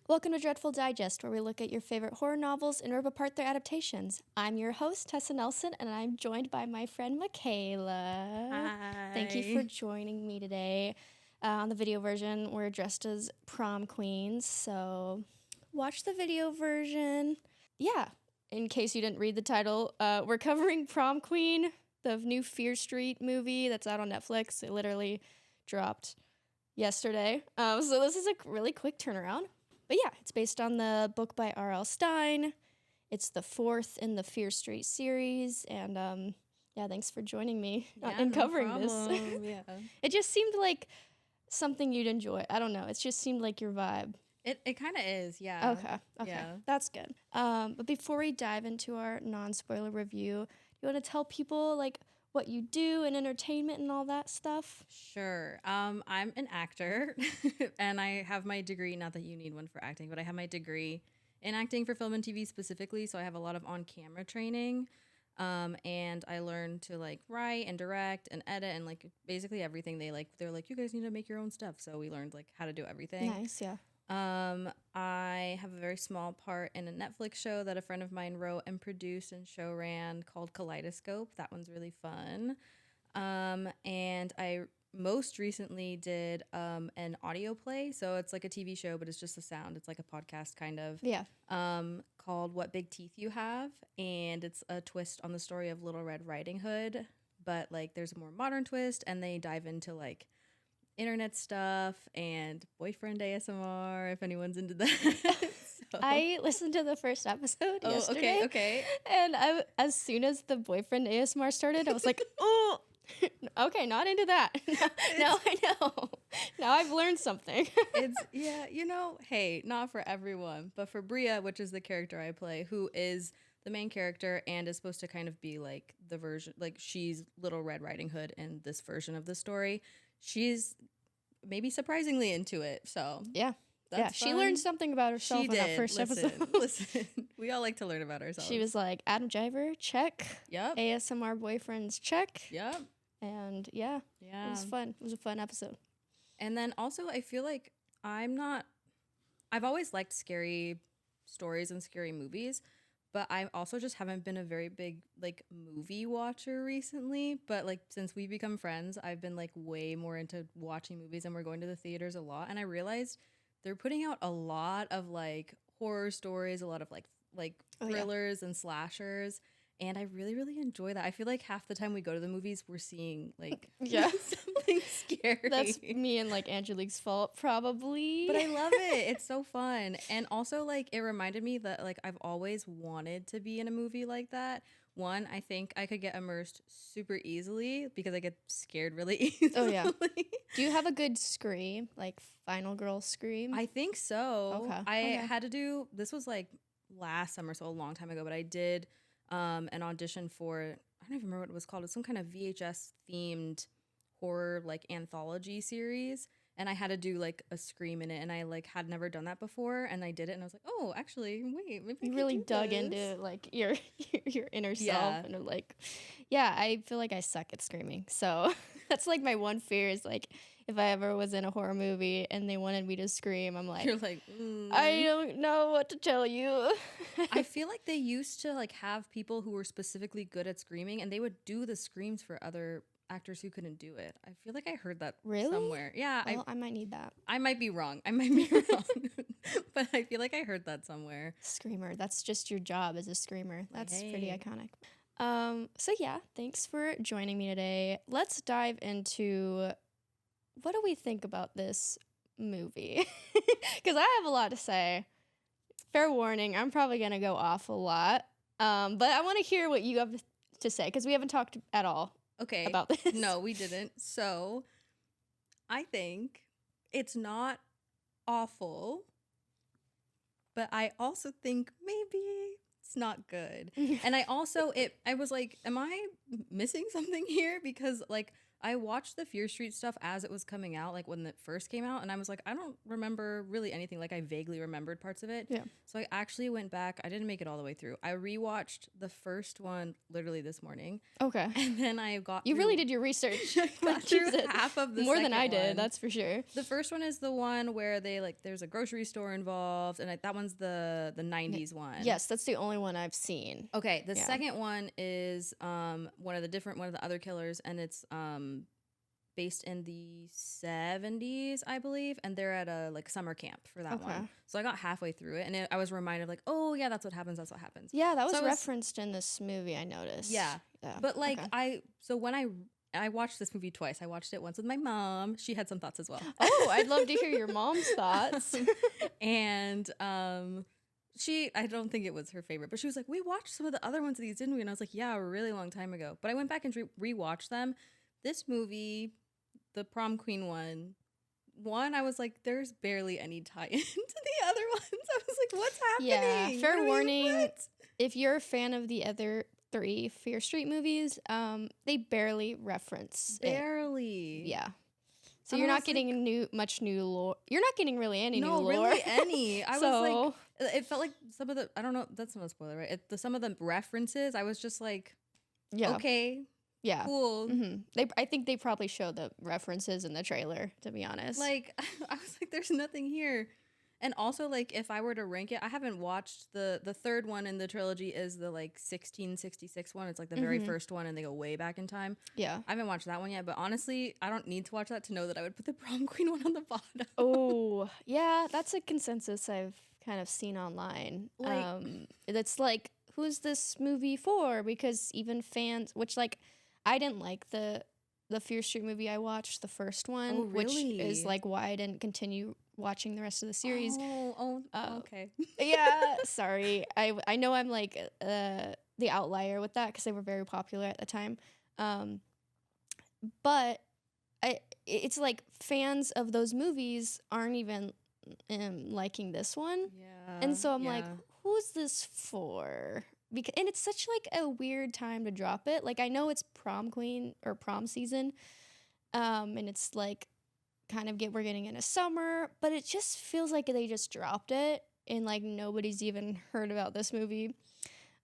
Welcome to Dreadful Digest, where we look at your favorite horror novels and rip apart their adaptations. I'm your host, Tessa Nelson, and I'm joined by my friend Mikaela. Hi. Thank you for joining me today. On the video version, we're dressed as prom queens, so watch the video version. Yeah, in case you didn't read the title, we're covering Prom Queen, the new Fear Street movie that's out on Netflix. It literally dropped yesterday. So this is a really quick turnaround. But yeah, it's based on the book by R.L. Stine. It's the fourth in the Fear Street series. And yeah, thanks for joining me in covering this. Yeah. It just seemed like something you'd enjoy. I don't know. It just seemed like your vibe. It kind of is, yeah. Okay. Yeah. That's good. But before we dive into our non-spoiler review, you want to tell people like what you do in entertainment and all that stuff? Sure. I'm an actor and I have my degree, not that you need one for acting, but I have my degree in acting for film and TV specifically. So I have a lot of on-camera training. And I learned to like write and direct and edit and like basically everything. They're like, you guys need to make your own stuff. So we learned like how to do everything. Nice, yeah. I have a very small part in a Netflix show that a friend of mine wrote and produced and show ran called Kaleidoscope. That one's really fun. And I most recently did an audio play. So it's like a TV show, but it's just the sound. It's like a podcast kind of. Yeah. Called What Big Teeth You Have. And it's a twist on the story of Little Red Riding Hood. But like there's a more modern twist and they dive into like internet stuff and boyfriend ASMR, if anyone's into that. So. I listened to the first episode yesterday. Okay. And as soon as the boyfriend ASMR started, I was like, oh, okay, not into that. Now I know. Now I've learned something. Hey, not for everyone, but for Bria, which is the character I play, who is the main character and is supposed to kind of be like the version, like she's Little Red Riding Hood in this version of the story. She's maybe surprisingly into it. So yeah. That's she fun. learned something about herself in that first episode. Listen, we all like to learn about ourselves. She was like, Adam Driver, check. Yep. ASMR boyfriends, check. Yep. And yeah, it was fun. It was a fun episode. And then also, I feel like I've always liked scary stories and scary movies, but I also just haven't been a very big like movie watcher recently. But like since we've become friends, I've been like way more into watching movies and we're going to the theaters a lot. And I realized they're putting out a lot of like horror stories, a lot of like thrillers and slashers. And I really, really enjoy that. I feel like half the time we go to the movies, we're seeing like something scary. That's me and like Angelique's fault, probably. But I love it. It's so fun. And also like it reminded me that like I've always wanted to be in a movie like that. One, I think I could get immersed super easily because I get scared really easily. Oh, yeah. Do you have a good scream? Like Final Girl scream? I think so. Okay. I had to do, this was like last summer, so a long time ago, but I did an audition for, I don't even remember what it was called. It's some kind of VHS themed horror like anthology series. And I had to do like a scream in it, and I like had never done that before, and I did it, and I was like, oh, actually, wait, maybe you really dug into like your inner self, and like, yeah, I feel like I suck at screaming, so that's like my one fear is like if I ever was in a horror movie and they wanted me to scream, I'm like, you're like, I don't know what to tell you. I feel like they used to like have people who were specifically good at screaming, and they would do the screams for other actors who couldn't do it. I feel like I heard that somewhere. Yeah. Well, I might need that. I might be wrong. But I feel like I heard that somewhere. Screamer. That's just your job as a screamer. That's pretty iconic. So yeah, thanks for joining me today. Let's dive into what do we think about this movie? Because I have a lot to say. Fair warning, I'm probably going to go off a lot. But I want to hear what you have to say because we haven't talked at all. Okay. About this. No, we didn't. So I think it's not awful, but I also think maybe it's not good. And I was like, am I missing something here? Because like I watched the Fear Street stuff as it was coming out, like when it first came out, and I was like, I don't remember really anything. Like, I vaguely remembered parts of it. Yeah. So I actually went back. I didn't make it all the way through. I rewatched the first one literally this morning. Okay. And then I got You through, really did your research. I got through Jesus. half of the More than second I did, one. that's for sure. The first one is the one where they like there's a grocery store involved, and that one's the 90s one. Yes, that's the only one I've seen. Okay, the Yeah. second one is one of the other killers, and it's based in the 70s, I believe, and they're at a like summer camp for that Okay. one. So I got halfway through it, and I was reminded like, oh yeah, that's what happens. That's what happens. Yeah, that was So referenced in this movie, I noticed. Yeah. Yeah. But like okay. when I watched this movie twice. I watched it once with my mom. She had some thoughts as well. Oh, I'd love to hear your mom's thoughts. And I don't think it was her favorite, but she was like, we watched some of the other ones of these, didn't we? And I was like, yeah, a really long time ago. But I went back and rewatched them. This movie, the Prom Queen one, I was like, there's barely any tie into the other ones. I was like, what's happening? Yeah, fair warning. If you're a fan of the other 3 Fear Street movies, they barely reference it. Barely. Yeah. So you're not getting much new lore. You're not getting really any new lore. No, really any. I was like, it felt like some of the, I don't know, that's not a spoiler, right? Some of the references, I was just like, yeah. okay, yeah, cool. Mm-hmm. I think they probably showed the references in the trailer, to be honest. Like, I was like, there's nothing here. And also, like, if I were to rank it, I haven't watched the third one in the trilogy is the, like, 1666 one. It's, like, the very first one, and they go way back in time. Yeah. I haven't watched that one yet, but honestly, I don't need to watch that to know that I would put the Prom Queen one on the bottom. Oh, yeah, that's a consensus I've kind of seen online. That's like, who's this movie for? Because even fans, which, like, I didn't like the Fear Street movie I watched, the first one, which is, like, why I didn't continue watching the rest of the series. Okay. Yeah, sorry. I know I'm like the outlier with that because they were very popular at the time. But it's like fans of those movies aren't even liking this one. Yeah. And so I'm like, who's this for? And it's such like a weird time to drop it. Like, I know it's prom queen or prom season. And it's like kind of we're getting into summer, but it just feels like they just dropped it and like nobody's even heard about this movie.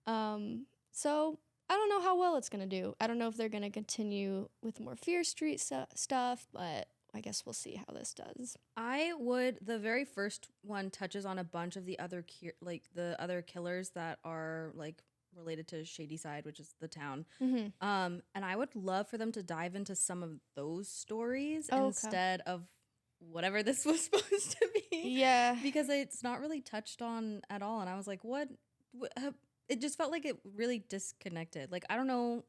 So I don't know how well it's gonna do. I don't know if they're gonna continue with more Fear Street stuff, but I guess we'll see how this does. The very first one touches on a bunch of the other the other killers that are like related to Shadyside, which is the town. Mm-hmm. And I would love for them to dive into some of those stories Okay. instead of whatever this was supposed to be. Yeah. Because it's not really touched on at all. And I was like, what? It just felt like it really disconnected. Like, I don't know.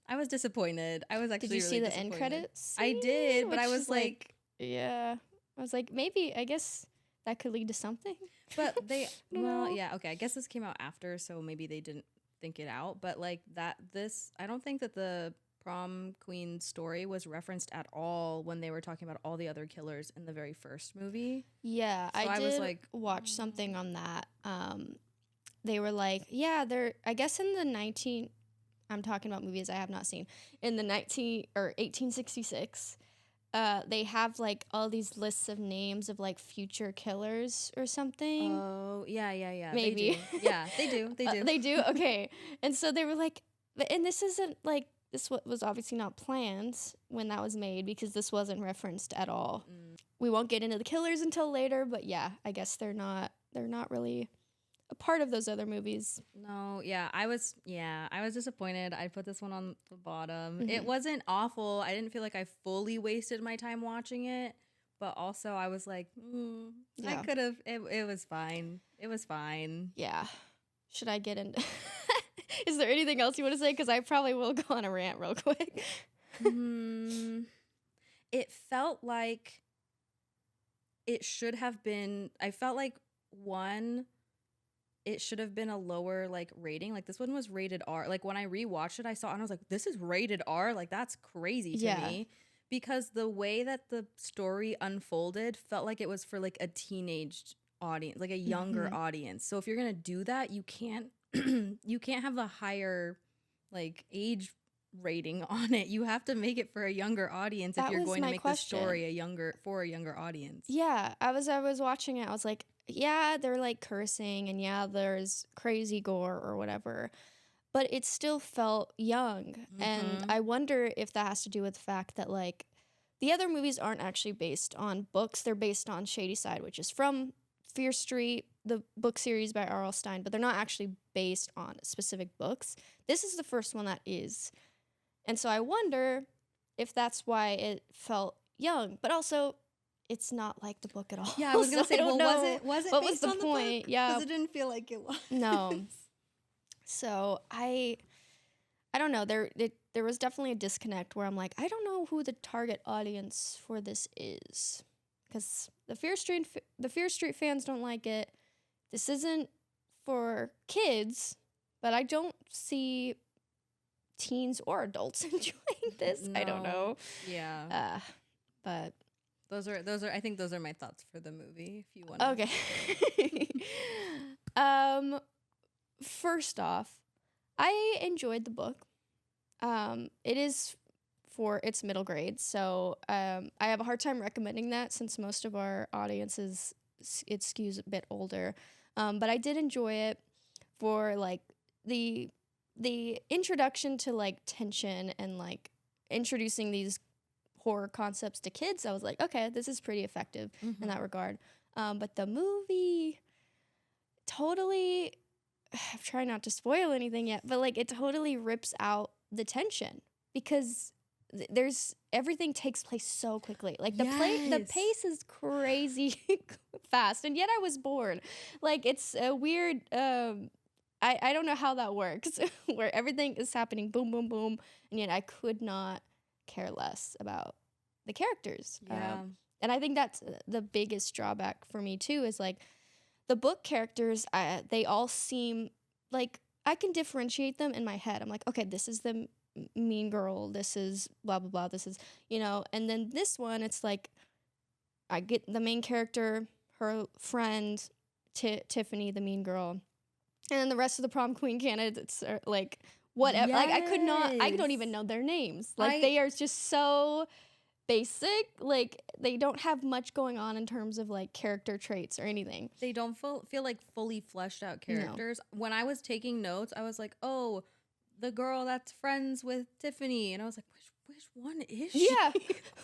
I was disappointed. I was actually Did you really see the disappointed. end credits? I did, but I Which was is like, yeah. I was like, maybe, I guess that could lead to something. but they, No. yeah, okay. I guess this came out after, so maybe they didn't think it out. But like I don't think that the Prom Queen story was referenced at all when they were talking about all the other killers in the very first movie. Yeah, So I was did like, watch something on that. They were like, yeah, I guess in the I'm talking about movies I have not seen. In the 1866, they have like all these lists of names of like future killers or something. Oh, yeah. Maybe. They do. Yeah, they do. They do. They do? Okay. And so they were like, and this isn't like, this was obviously not planned when that was made because this wasn't referenced at all. We won't get into the killers until later, but yeah, I guess they're not really a part of those other movies. No, yeah, I was disappointed. I put this one on the bottom. It wasn't awful. I didn't feel like I fully wasted my time watching it, but also I was like, I could have. It was fine. It was fine. Yeah. Should I get into? Is there anything else you want to say? Because I probably will go on a rant real quick. It felt like it should have been. I felt like it should have been a lower like rating. Like this one was rated R. Like when I rewatched it, I saw it and I was like, this is rated R. Like that's crazy to me. Because the way that the story unfolded felt like it was for like a teenage audience, like a younger audience. So if you're gonna do that, you can't you can't have the higher like age rating on it. You have to make it for a younger audience if That you're was going to my make the question. story for a younger audience. Yeah, I was watching it. I was like, yeah, they're like cursing and yeah, there's crazy gore or whatever, but it still felt young. And I wonder if that has to do with the fact that like the other movies aren't actually based on books. They're based on Shady Side, which is from Fear Street, the book series by R.L. Stine, but they're not actually based on specific books. This is the first one that is. And so I wonder if that's why it felt young, but also it's not like the book at all. Yeah, I was gonna So say, I don't well, know was it what based was on the the point. book? Yeah, Because it didn't feel like it was. no. So I don't know. There was definitely a disconnect where I'm like, I don't know who the target audience for this is, because the Fear Street fans don't like it. This isn't for kids, but I don't see teens or adults enjoying this. I don't No. know. Yeah. But Those are I think those are my thoughts for the movie, if you want to. okay. First off, I enjoyed the book. It is for its middle grade, so I have a hard time recommending that since most of our audiences it skews a bit older. But I did enjoy it for like the introduction to like tension and like introducing these horror concepts to kids. I was like, okay, this is pretty effective in that regard. But the movie totally, I'm trying not to spoil anything yet, but like it totally rips out the tension because there's everything takes place so quickly. Like the Yes. pace is crazy fast, and yet I was bored. Like it's a weird. I don't know how that works, where everything is happening boom boom boom, and yet I could not care less about the characters. Yeah. And I think that's the biggest drawback for me too. Is like the book characters, they all seem like I can differentiate them in my head. I'm like, okay, this is the mean girl. This is blah, blah, blah. This is, and then this one, it's like I get the main character, her friend, Tiffany, the mean girl. And then the rest of the prom queen candidates are like, whatever. Like I don't even know their names. Like they are just so basic. Like they don't have much going on in terms of like character traits or anything. They don't feel like fully fleshed out characters. No. When I was taking notes, I was like, oh, the girl that's friends with Tiffany. And I was like, which one is she? Yeah.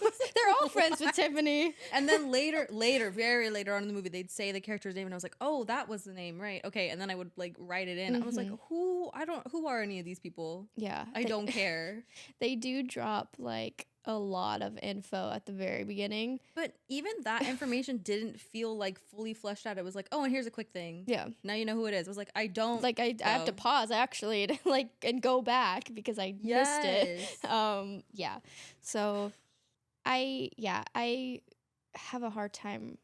They're all friends with Tiffany. And then very later on in the movie, they'd say the character's name and I was like, oh, that was the name, right? Okay. And then I would like write it in. I was like, who are any of these people? Yeah. I don't care. They do drop like a lot of info at the very beginning. But even that information didn't feel like fully fleshed out. It was like, oh, and here's a quick thing. Yeah. Now you know who it is. I was like, I don't. Like I have to pause actually to, like and go back because I missed it. Yeah. So I have a hard time.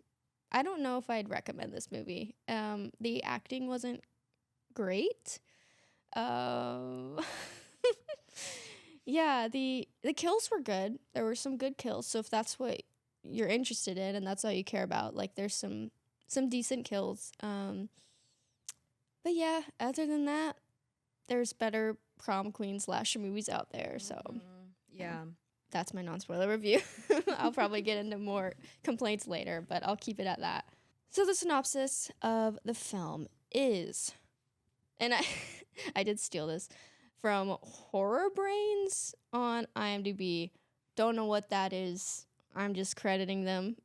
I don't know if I'd recommend this movie. The acting wasn't great. Yeah, the kills were good. There were some good kills. So if that's what you're interested in and that's all you care about, like there's some decent kills. But yeah, other than that, there's better prom queen slasher movies out there. So yeah, that's my non-spoiler review. I'll probably get into more complaints later, but I'll keep it at that. So the synopsis of the film is, and I did steal this from Horror Brains on IMDb. Don't know what that is. I'm just crediting them.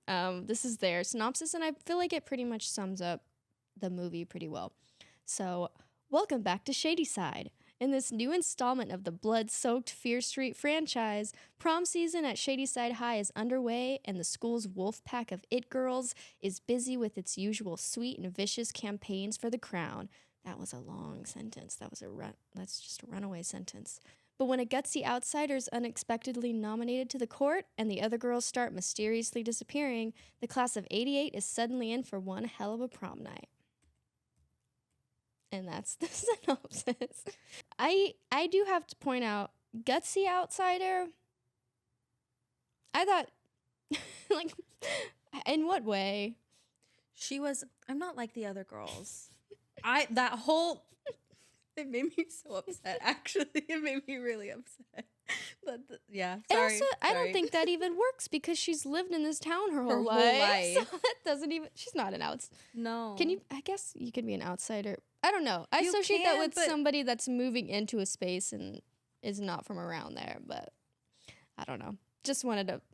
This is their synopsis, and I feel like it pretty much sums up the movie pretty well. So, welcome back to Shady Side. In this new installment of the blood-soaked Fear Street franchise, prom season at Shady Side High is underway, and the school's wolf pack of it girls is busy with its usual sweet and vicious campaigns for the crown. That was a long sentence. That's just a runaway sentence. But when a gutsy outsider is unexpectedly nominated to the court and the other girls start mysteriously disappearing, the class of '88 is suddenly in for one hell of a prom night. And that's the synopsis. I do have to point out, gutsy outsider, I thought, like, in what way? I'm not like the other girls. It made me so upset. Actually, it made me really upset. But yeah, And sorry. also, I don't sorry. think that even works because she's lived in this town her whole whole life. life. So that doesn't even. She's not an No. Can you? I guess you could be an outsider. I don't know. I You associate that can, with but- somebody that's moving into a space and is not from around there. But I don't know.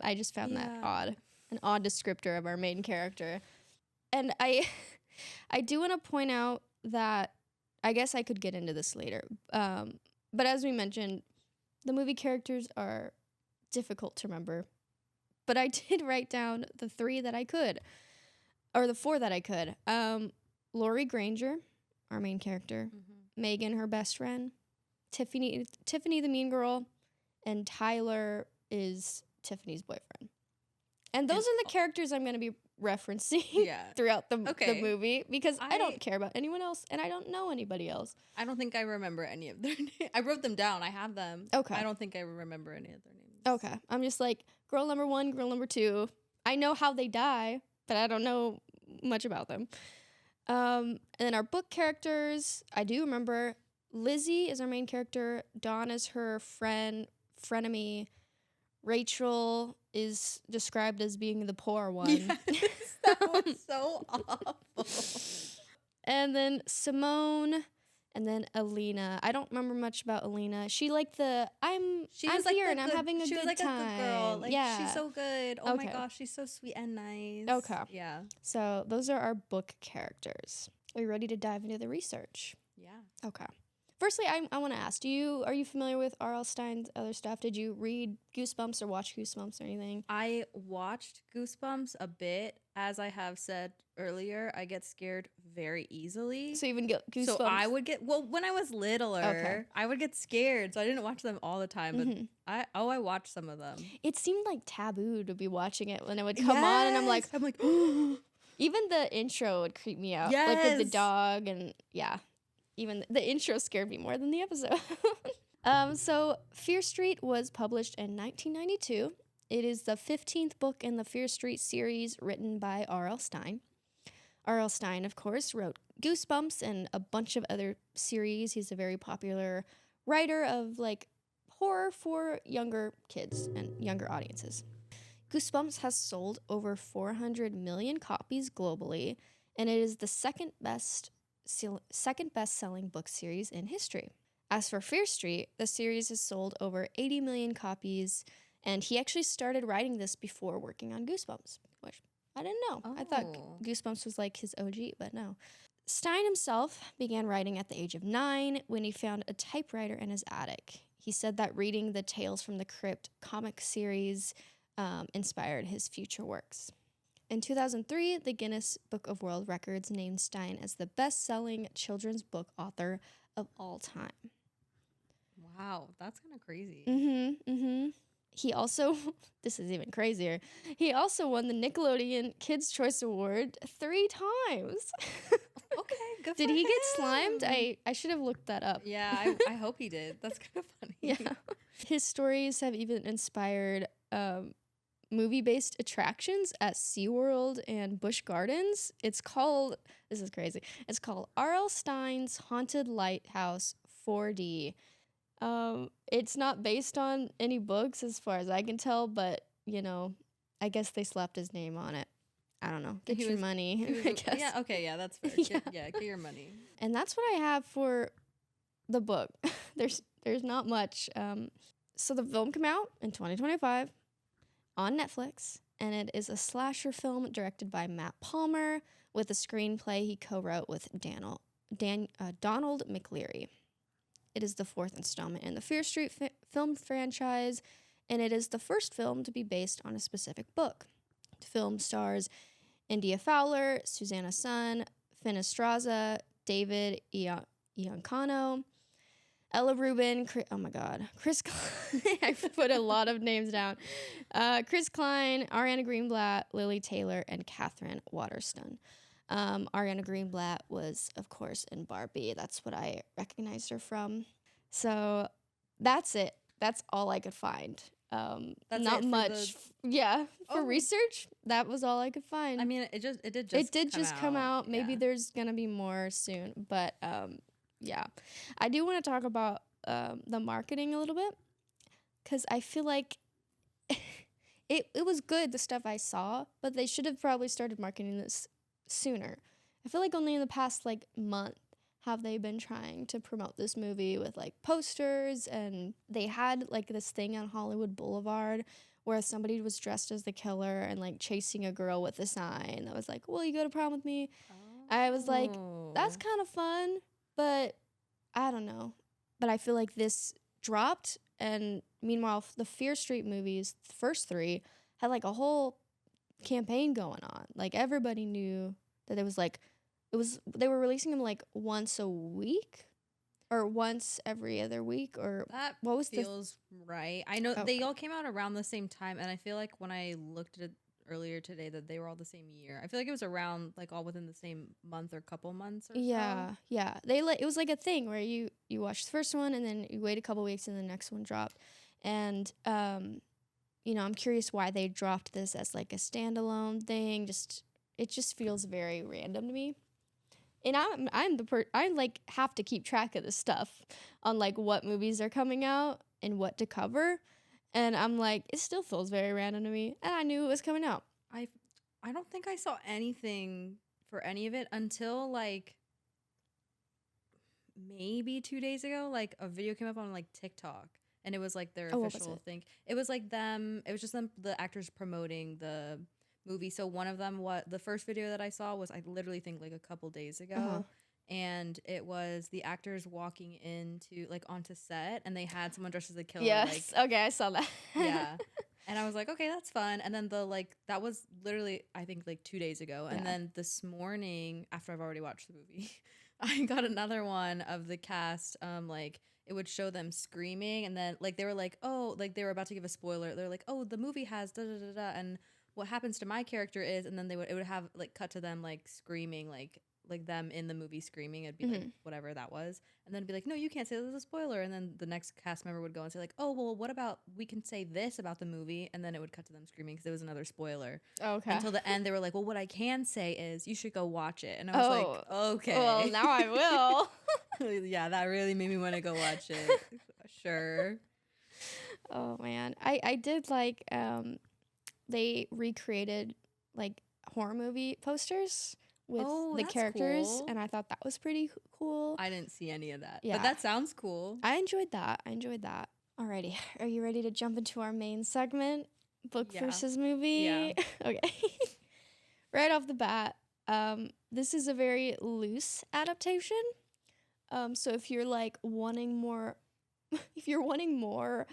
I just found that Yeah. odd. An odd descriptor of our main character. And I do want to point out that I guess I could get into this later. But as we mentioned, the movie characters are difficult to remember. But I did write down the 3 that I could, or the 4 that I could. Laurie Granger, our main character. Megan, her best friend. Tiffany the mean girl. And Tyler is Tiffany's boyfriend. And those are the characters I'm going to be referencing throughout the movie because I don't care about anyone else and I don't know anybody else. I don't think I remember any of their names. I wrote them down. I have them. Okay. I don't think I remember any of their names. Okay. I'm just like, girl number 1, girl number 2. I know how they die, but I don't know much about them. And then our book characters, I do remember Lizzie is our main character. Dawn is her frenemy. Rachel is described as being the poor one. Yes, that was so awful. And then Simone, and then Alina. I don't remember much about Alina. She like I'm here and I'm having a she good was like time. A good girl. Like, yeah, she's so good. Oh my Okay. gosh, she's so sweet and nice. Okay. Yeah. So those are our book characters. Are you ready to dive into the research? Yeah. Okay. Firstly, I want to ask, are you familiar with R.L. Stine's other stuff? Did you read Goosebumps or watch Goosebumps or anything? I watched Goosebumps a bit. As I have said earlier, I get scared very easily. So you even get Goosebumps? So I would get, when I was littler, Okay. I would get scared. So I didn't watch them all the time, but I watched some of them. It seemed like taboo to be watching it when it would come on, and I'm like, even the intro would creep me out. Like with the dog, and yeah. Even the intro scared me more than the episode. So Fear Street was published in 1992. It is the 15th book in the Fear Street series written by R.L. Stine. R.L. Stine, of course, wrote Goosebumps and a bunch of other series. He's a very popular writer of like horror for younger kids and younger audiences. Goosebumps has sold over 400 million copies globally, and it is the second best-selling book series in history. As for Fear Street, the series has sold over 80 million copies, and he actually started writing this before working on Goosebumps, which I didn't know. I thought Goosebumps was like his OG, but no. Stine himself began writing at the age of 9 when he found a typewriter in his attic. He said that reading the Tales from the Crypt comic series inspired his future works. In 2003, the Guinness Book of World Records named Stine as the best-selling children's book author of all time. Wow, that's kind of crazy. He also, this is even crazier, he also won the Nickelodeon Kids' Choice Award 3 times. Okay, good Did for he him. get slimed? I should have looked that up. Yeah, I hope he did. That's kind of funny. Yeah. His stories have even inspired movie-based attractions at SeaWorld and Busch Gardens. This is crazy, it's called R.L. Stine's Haunted Lighthouse 4D. It's not based on any books as far as I can tell, but, I guess they slapped his name on it. I don't know. Get your money, I guess. Yeah, okay, yeah, that's fair. Get your money. And that's what I have for the book. There's not much. So the film came out in 2025 on Netflix, and it is a slasher film directed by Matt Palmer with a screenplay he co-wrote with Donald McLeary. It is the 4th installment in the Fear Street film franchise, and it is the first film to be based on a specific book. The film stars India Fowler, Susanna Sun, Finn Estraza, David Iancano, Ella Rubin, Chris Klein. I put a lot of names down. Chris Klein, Ariana Greenblatt, Lily Taylor, and Catherine Waterston. Ariana Greenblatt was, of course, in Barbie. That's what I recognized her from. So that's it. That's all I could find. That's not it much. For research, that was all I could find. I mean, it did just come out. Maybe there's gonna be more soon, but Yeah. I do want to talk about the marketing a little bit because I feel like it was good, the stuff I saw, but they should have probably started marketing this sooner. I feel like only in the past like month have they been trying to promote this movie with like posters, and they had like this thing on Hollywood Boulevard where somebody was dressed as the killer and like chasing a girl with a sign that was like, "Will you go to prom with me?" I was like, that's Oh. kind of fun, but I don't know. But I feel like this dropped, and meanwhile, the Fear Street movies, the first three, had like a whole campaign going on. Like everybody knew that they were releasing them like once a week or once every other week, or That what was feels right. I know the they all came out around the same time, and I feel like when I looked at it earlier today that they were all the same year. I feel like it was around like all within the same month or couple months or so. yeah. They like it was like a thing where you watch the first one and then you wait a couple weeks and the next one dropped. And I'm curious why they dropped this as like a standalone thing. It just feels very random to me. And I like have to keep track of this stuff on like what movies are coming out and what to cover. And I'm like, it still feels very random to me. And I knew it was coming out. I I don't think I saw anything for any of it until like maybe 2 days ago. Like a video came up on like TikTok, and it was like their Oh, what was official it? thing. It was like them. It was just them, the actors promoting the movie. So one of them, what the first video that I saw was, I literally think like a couple days ago. Uh-huh. And it was the actors walking into like onto set, and they had someone dressed as a killer. Yes. Like, Okay, I saw that. yeah. And I was like, okay, that's fun. And then that was literally, I think, like 2 days ago. And Yeah. then this morning, after I've already watched the movie, I got another one of the cast. Like it would show them screaming, and then like they were like, oh, like they were about to give a spoiler. They're like, oh, the movie has da da da da, and what happens to my character is, and then it would have like cut to them like screaming, like them in the movie screaming. It'd be like whatever that was, and then it'd be like, no, you can't say this is a spoiler. And then the next cast member would go and say like, oh, well, what about we can say this about the movie, and then it would cut to them screaming because it was another spoiler. Okay. Until the end, they were like, well, what I can say is you should go watch it, and I was like, okay, well, now I will. yeah, that really made me want to go watch it. Sure. Oh man, I did like they recreated like horror movie posters with the That's characters, cool. and I thought that was pretty cool. I didn't see any of that, Yeah. but that sounds cool. I enjoyed that. Alrighty, are you ready to jump into our main segment, book Yeah. versus movie? Yeah. Okay. Right off the bat, this is a very loose adaptation. So if you're like wanting more, if you're wanting more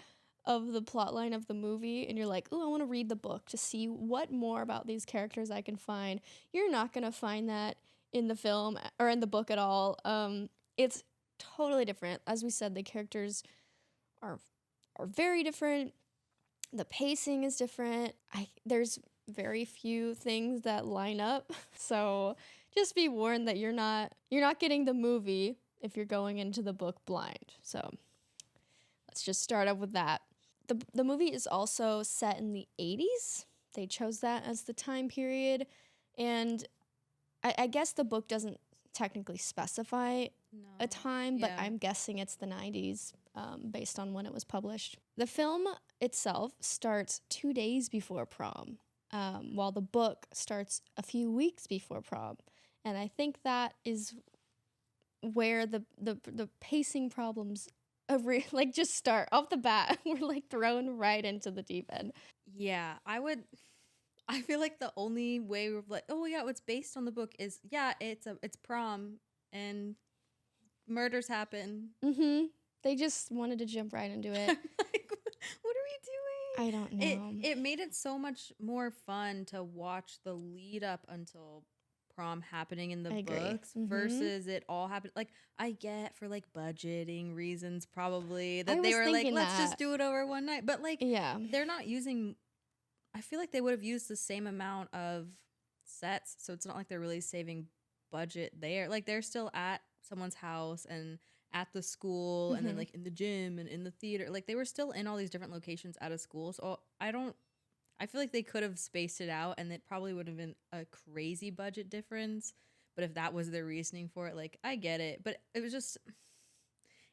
of the plot line of the movie and you're like, oh, I want to read the book to see what more about these characters I can find, you're not going to find that in the film or in the book at all. It's totally different. As we said, the characters are very different. The pacing is different. There's very few things that line up. So just be warned that you're not getting the movie if you're going into the book blind. So let's just start up with that. The movie is also set in the 80s. They chose that as the time period. And I guess the book doesn't technically specify a time, but Yeah. I'm guessing it's the 90s based on when it was published. The film itself starts 2 days before prom, while the book starts a few weeks before prom. And I think that is where the pacing problems like just start off the bat. We're like thrown right into the deep end. Yeah, I feel like the only way we're like, oh yeah, what's based on the book is, yeah, it's prom and murders happen. They just wanted to jump right into it. Like, what are we doing? I don't know. It made it so much more fun to watch the lead up until prom happening in the books versus it all happened. Like, I get for like budgeting reasons probably that they were like, let's just do it over one night. But like, yeah, they're not using, I feel like they would have used the same amount of sets. So it's not like they're really saving budget there. Like, they're still at someone's house and at the school and then like in the gym and in the theater. Like, they were still in all these different locations at a school. So I feel like they could have spaced it out, and it probably would have been a crazy budget difference. But if that was their reasoning for it, like, I get it. But it was just,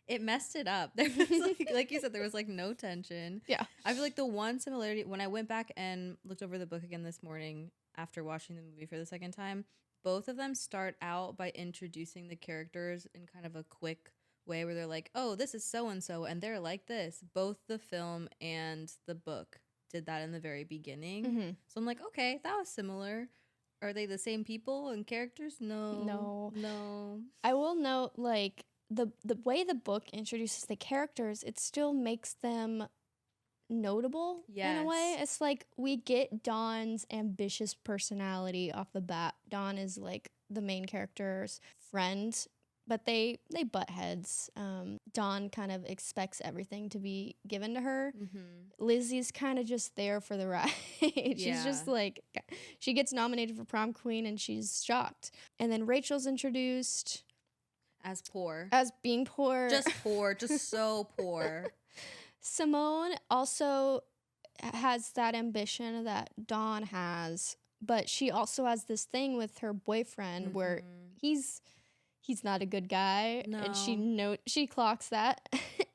it messed it up. There was like you said, there was like no tension. Yeah. I feel like the one similarity, when I went back and looked over the book again this morning after watching the movie for the second time, both of them start out by introducing the characters in kind of a quick way where they're like, oh, this is so and so, and they're like this. Both the film and the book did that in the very beginning. So I'm like, okay, that was similar. Are they the same people and characters? No. I will note, like, the way the book introduces the characters, it still makes them notable in a way. Yes. It's like we get Dawn's ambitious personality off the bat. Dawn is like the main character's friend, but they butt heads. Dawn kind of expects everything to be given to her. Lizzie's kind of just there for the ride. She's just like, she gets nominated for prom queen and she's shocked. And then Rachel's introduced as poor, as being poor, just so poor. Simone also has that ambition that Dawn has, but she also has this thing with her boyfriend where he's not a good guy, and she clocks that,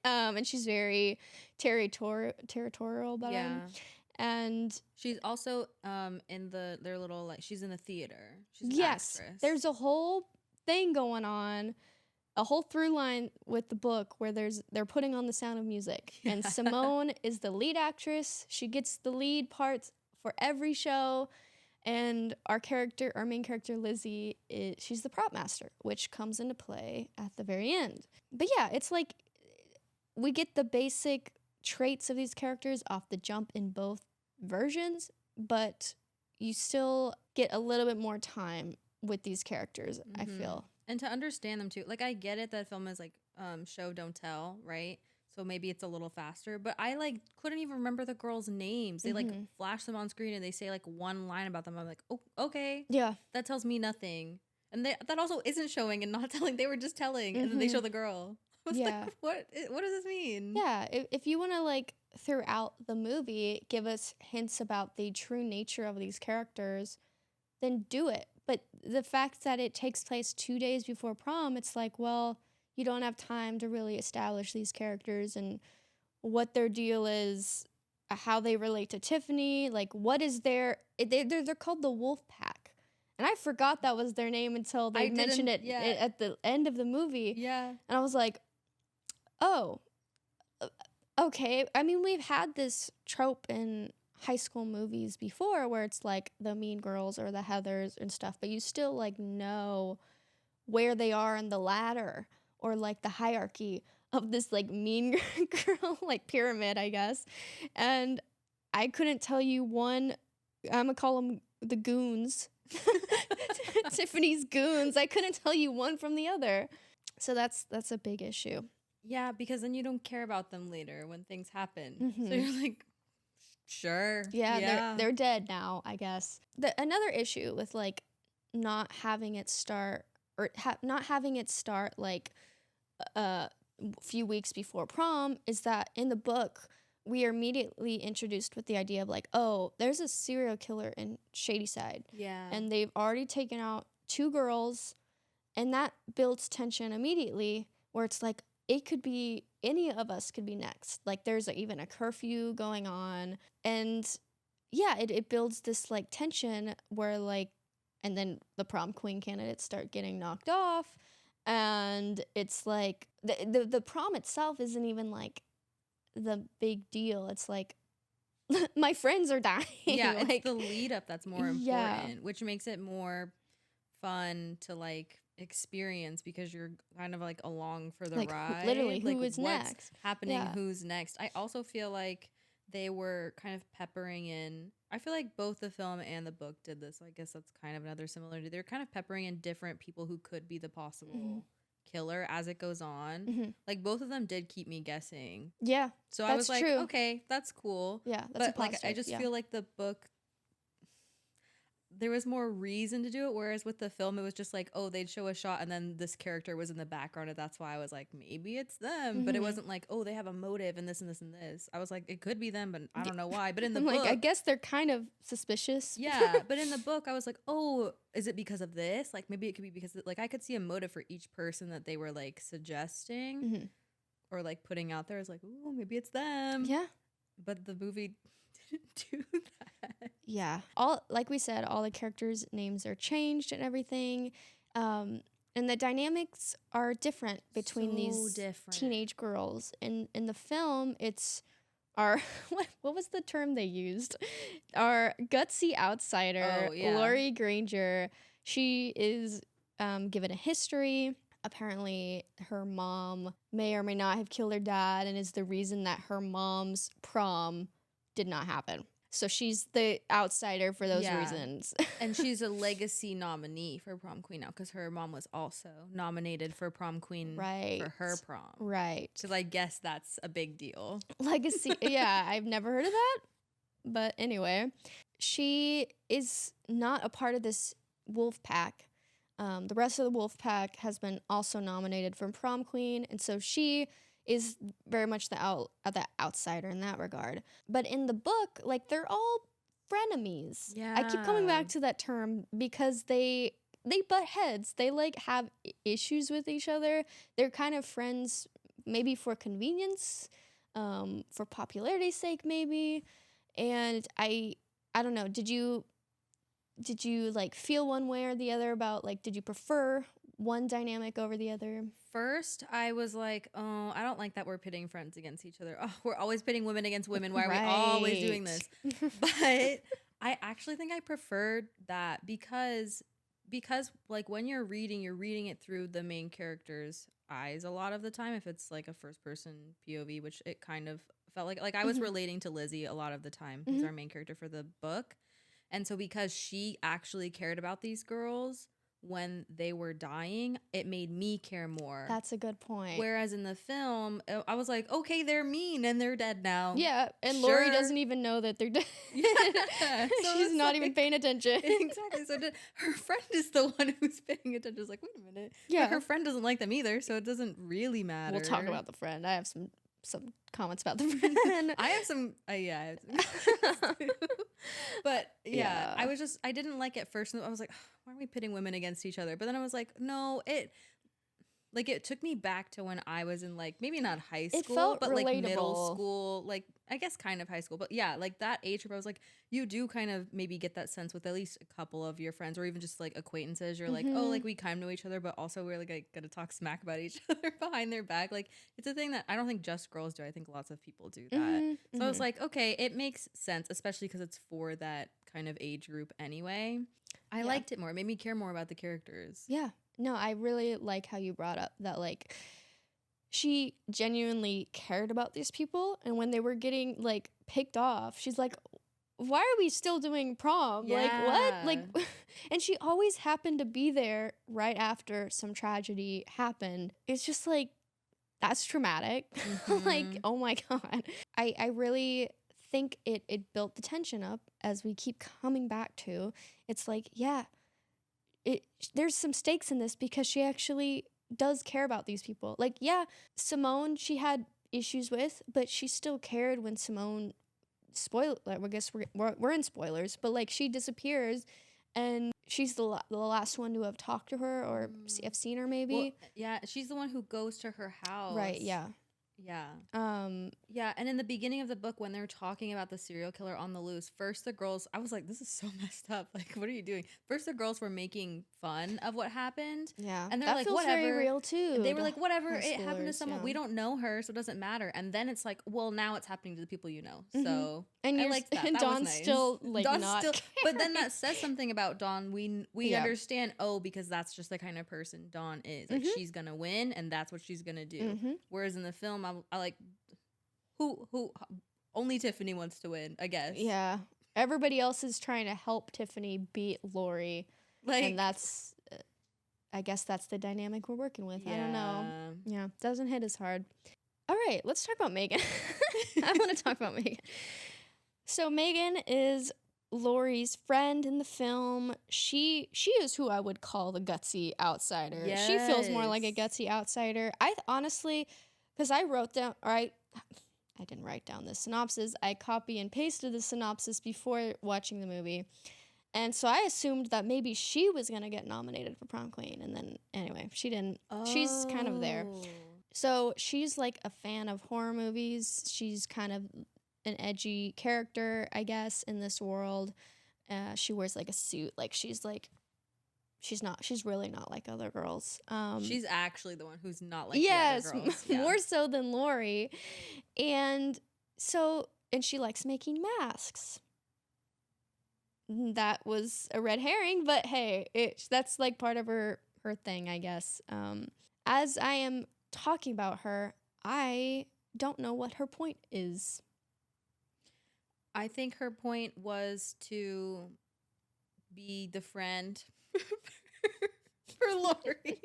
and she's very territorial about him. And she's also in their little, like, she's in the theater. She's an yes, actress. There's a whole thing going on. A whole through line with the book where they're putting on The Sound of Music. And Simone is the lead actress. She gets the lead parts for every show. And our main character, Lizzie, she's the prop master, which comes into play at the very end. But yeah, it's like we get the basic traits of these characters off the jump in both versions, but you still get a little bit more time with these characters, I feel. And to understand them too. Like, I get it that film is like show don't tell, right? So maybe it's a little faster, but I like couldn't even remember the girls' names. They like flash them on screen and they say like one line about them. I'm like, oh, okay. Yeah. That tells me nothing. And that also isn't showing and not telling. They were just telling and then they show the girl. I was like, what does this mean? Yeah. If you want to, like, throughout the movie, give us hints about the true nature of these characters, then do it. But the fact that it takes place 2 days before prom, it's like, well, you don't have time to really establish these characters and what their deal is, how they relate to Tiffany, like what is they're called the Wolf Pack. And I forgot that was their name until they mentioned it at the end of the movie. Yeah. And I was like, oh, okay. I mean, we've had this trope in high school movies before where it's like the mean girls or the Heathers and stuff, but you still like know where they are in the ladder or like the hierarchy of this like mean girl like pyramid, I guess. And I couldn't tell you one. I'm gonna call them the goons. Tiffany's goons. I couldn't tell you one from the other. So that's a big issue. Yeah, because then you don't care about them later when things happen. So you're like, sure. Yeah. They're dead now, I guess. Another issue with like not having it start like a few weeks before prom is that in the book we are immediately introduced with the idea of like, oh, there's a serial killer in Shadyside. Yeah. And they've already taken out 2 girls, and that builds tension immediately where it's like, it could be any of us could be next. Like there's even a curfew going on. And yeah, it builds this like tension where like, and then the prom queen candidates start getting knocked off. And it's like the prom itself isn't even like the big deal. It's like my friends are dying. Yeah, like, it's the lead up that's more important, which makes it more fun to like experience because you're kind of like along for the like, ride. Literally, like, who is what's next? happening, Yeah. who's next. I also feel like they were kind of peppering in. I feel like both the film and the book did this. So I guess that's kind of another similarity. They're kind of peppering in different people who could be the possible killer as it goes on. Like both of them did keep me guessing. Yeah. So I was like, okay, that's cool. Yeah, that's but like I just feel like the book, there was more reason to do it, whereas with the film it was just like, oh, they'd show a shot and then this character was in the background, and that's why I was like, maybe it's them. But it wasn't like, oh, they have a motive and this and this and this. I was like, it could be them, but I don't know why. But in the I'm book, like, I guess they're kind of suspicious. yeah, but in the book I was like, oh, is it because of this? Like maybe it could be because like I could see a motive for each person that they were like suggesting or like putting out there. I was like, oh, maybe it's them. Yeah. But the movie didn't do that. Yeah. All, like we said, all the characters' names are changed and everything. And the dynamics are different between these teenage girls. In the film, it's our what was the term they used? Our gutsy outsider, Laurie Granger. She is given a history. Apparently, her mom may or may not have killed her dad, and is the reason that her mom's prom did not happen. So she's the outsider for those reasons. And she's a legacy nominee for prom queen now because her mom was also nominated for prom queen for her prom. Right. So I guess that's a big deal. Legacy. Yeah, I've never heard of that. But anyway, she is not a part of this wolf pack. The rest of the wolf pack has been also nominated for prom queen. And so she is very much the outsider in that regard. But in the book, like, they're all frenemies. Yeah. I keep coming back to that term because they butt heads. They like have issues with each other. They're kind of friends maybe for convenience, for popularity's sake maybe. And I don't know, did you like feel one way or the other about, like, did you prefer one dynamic over the other? First, I was like, oh, I don't like that we're pitting friends against each other. Oh, we're always pitting women against women. Why are we always doing this? But I actually think I preferred that because like when you're reading it through the main character's eyes a lot of the time. If it's like a first person POV, which it kind of felt like I was relating to Lizzie a lot of the time, who's our main character for the book. And so because she actually cared about these girls when they were dying, it made me care more. That's a good point. Whereas in the film, I was like, okay, they're mean and they're dead now. Yeah, and sure. Laurie doesn't even know that they're dead. Yeah. So she's not even paying attention. Exactly. So her friend is the one who's paying attention. It's like, wait a minute. Yeah. But her friend doesn't like them either, so it doesn't really matter. We'll talk about the friend. I have some comments about the friend. I have some, yeah. But yeah, I didn't like it first. I was like, why are we pitting women against each other? But then I was like, no, it took me back to when I was in, like, maybe not high school, but relatable. Like middle school, like I guess kind of high school, but yeah, like that age group. I was like, you do kind of maybe get that sense with at least a couple of your friends or even just like acquaintances. You're like, oh, like we kind of know each other, but also we're like gonna talk smack about each other behind their back. Like it's a thing that I don't think just girls do. I think lots of people do that. So I was like, okay, it makes sense, especially because it's for that kind of age group anyway. I liked it more. It made me care more about the characters. Yeah. No, I really like how you brought up that, like, she genuinely cared about these people, and when they were getting, like, picked off, she's like, why are we still doing prom? Yeah. Like, what? Like, and she always happened to be there right after some tragedy happened. It's just like, that's traumatic. Like, oh my God. I really think it built the tension up, as we keep coming back to. It's like, yeah, there's some stakes in this because she actually does care about these people. Like, yeah, Simone, she had issues with, but she still cared when Simone I guess we're in spoilers, but like she disappears and she's the last one to have talked to her or have seen her maybe. Well, yeah, she's the one who goes to her house. Right, yeah. Yeah. Yeah, and in the beginning of the book when they're talking about the serial killer on the loose, first the girls, I was like, this is so messed up. Like, what are you doing? First the girls were making fun of what happened. Yeah. And they're that like, feels whatever. very real too. They were like, whatever, it happened to someone. Yeah. We don't know her, so it doesn't matter. And then it's like, well, now it's happening to the people you know. So and I liked that. And that Dawn's was nice. still like Dawn's not still, but then that says something about Dawn. We understand, because that's just the kind of person Dawn is. Like she's gonna win and that's what she's gonna do. Whereas in the film, I like who only Tiffany wants to win, I guess. Yeah. Everybody else is trying to help Tiffany beat Laurie. Like, and that's I guess that's the dynamic we're working with. Yeah. I don't know. Yeah, doesn't hit as hard. All right, let's talk about Megan. I want to talk about Megan. So Megan is Laurie's friend in the film. She is who I would call the gutsy outsider. Yes. She feels more like a gutsy outsider. I honestly, because I wrote down, I didn't write down the synopsis. I copy and pasted the synopsis before watching the movie. And so I assumed that maybe she was going to get nominated for prom queen. And then, anyway, she didn't. She's kind of there. So she's like a fan of horror movies. She's kind of an edgy character, I guess, in this world. She wears like a suit. Like she's really not like other girls. She's actually the one who's not like the other girls. Yeah. More so than Laurie. And she likes making masks. That was a red herring, but hey, that's like part of her thing, I guess. As I am talking about her, I don't know what her point is. I think her point was to be the friend for Laurie.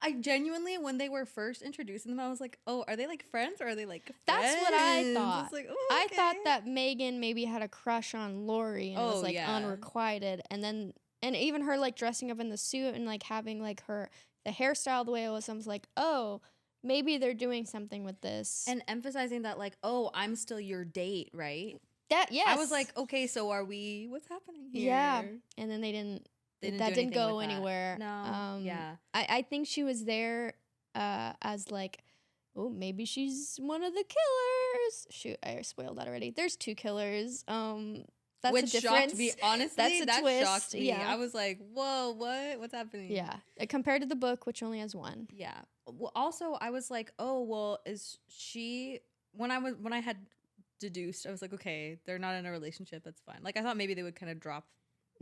I genuinely, when they were first introducing them, I was like, oh, are they like friends or are they like friends? That's what I thought. I was like, oh, okay. I thought that Megan maybe had a crush on Laurie and it was like unrequited. And even her like dressing up in the suit and like having like the hairstyle the way it was, I was like, oh, maybe they're doing something with this. And emphasizing that like, oh, I'm still your date, right? Yes. I was like, okay, so are we, what's happening here? Yeah. And then they didn't go anywhere. No. Yeah. I think she was there as like, oh, maybe she's one of the killers. Shoot, I spoiled that already. There's 2 killers. That's Which a difference. shocked me, honestly. That twist. Shocked me. Yeah. I was like, whoa, what? What's happening? Yeah. Compared to the book, which only has 1. Yeah. Well, also, I was like, oh, well, is she... When I had deduced, I was like, okay, they're not in a relationship. That's fine. Like, I thought maybe they would kind of drop.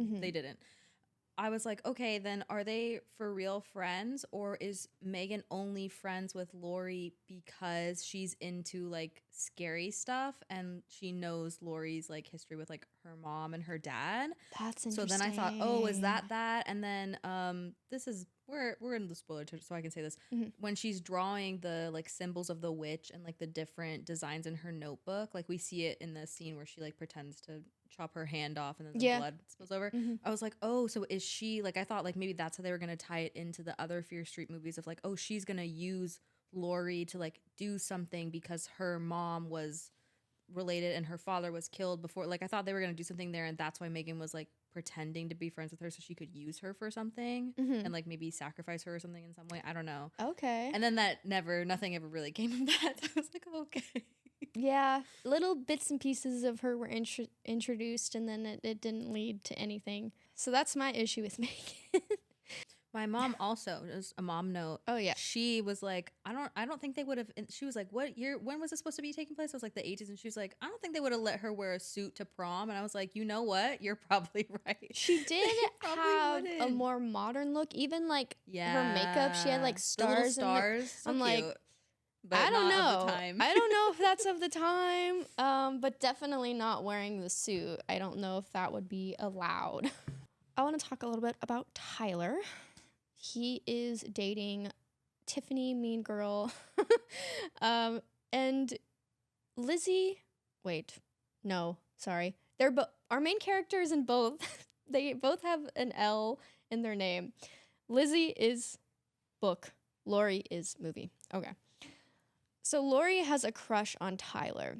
Mm-hmm. They didn't. I was like, okay, then are they for real friends, or is Megan only friends with Laurie because she's into like scary stuff and she knows Laurie's like history with like her mom and her dad? That's interesting. So then I thought, oh, is that? And then this is we're in the spoiler territory, so I can say this. Mm-hmm. When she's drawing the like symbols of the witch and like the different designs in her notebook, like we see it in the scene where she like pretends to chop her hand off and then the blood spills over. Mm-hmm. I was like, oh, so is she like, I thought like maybe that's how they were gonna tie it into the other Fear Street movies of like, oh, she's gonna use Laurie to like do something because her mom was related and her father was killed before. Like I thought they were gonna do something there, and that's why Megan was like pretending to be friends with her so she could use her for something and like maybe sacrifice her or something in some way. I don't know. Okay. And then nothing ever really came of that. So I was like, oh, okay. Yeah, little bits and pieces of her were introduced, and then it didn't lead to anything. So that's my issue with Megan. My mom also, just a mom note. Oh yeah, she was like, I don't think they would have. She was like, what year? When was this supposed to be taking place? I was like the 80s, and she was like, I don't think they would have let her wear a suit to prom. And I was like, you know what? You're probably right. She did have a more modern look, even like her makeup. She had like stars. So I'm cute. like. But I don't know. I don't know if that's of the time, but definitely not wearing the suit. I don't know if that would be allowed. I want to talk a little bit about Tyler. He is dating Tiffany, mean girl, and Lizzie. Wait, no, sorry. They're our main characters in both. They both have an L in their name. Lizzie is book. Laurie is movie. Okay. So Laurie has a crush on Tyler,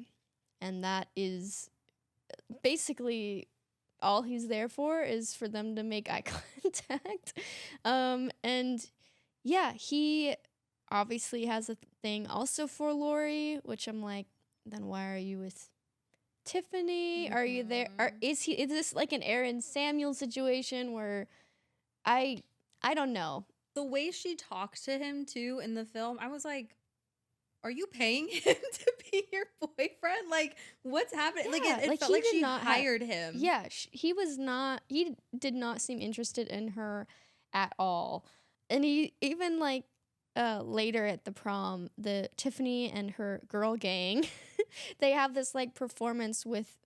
and that is basically all he's there for, is for them to make eye contact. And yeah, he obviously has a thing also for Laurie, which I'm like, then why are you with Tiffany? Mm-hmm. Are you there? Is this like an Aaron Samuel situation where I don't know. The way she talked to him too in the film, I was like, are you paying him to be your boyfriend? Like, what's happening? Yeah, like, it felt like she hired him. Yeah, he did not seem interested in her at all. And he even, like, later at the prom, the Tiffany and her girl gang, they have this, like, performance with,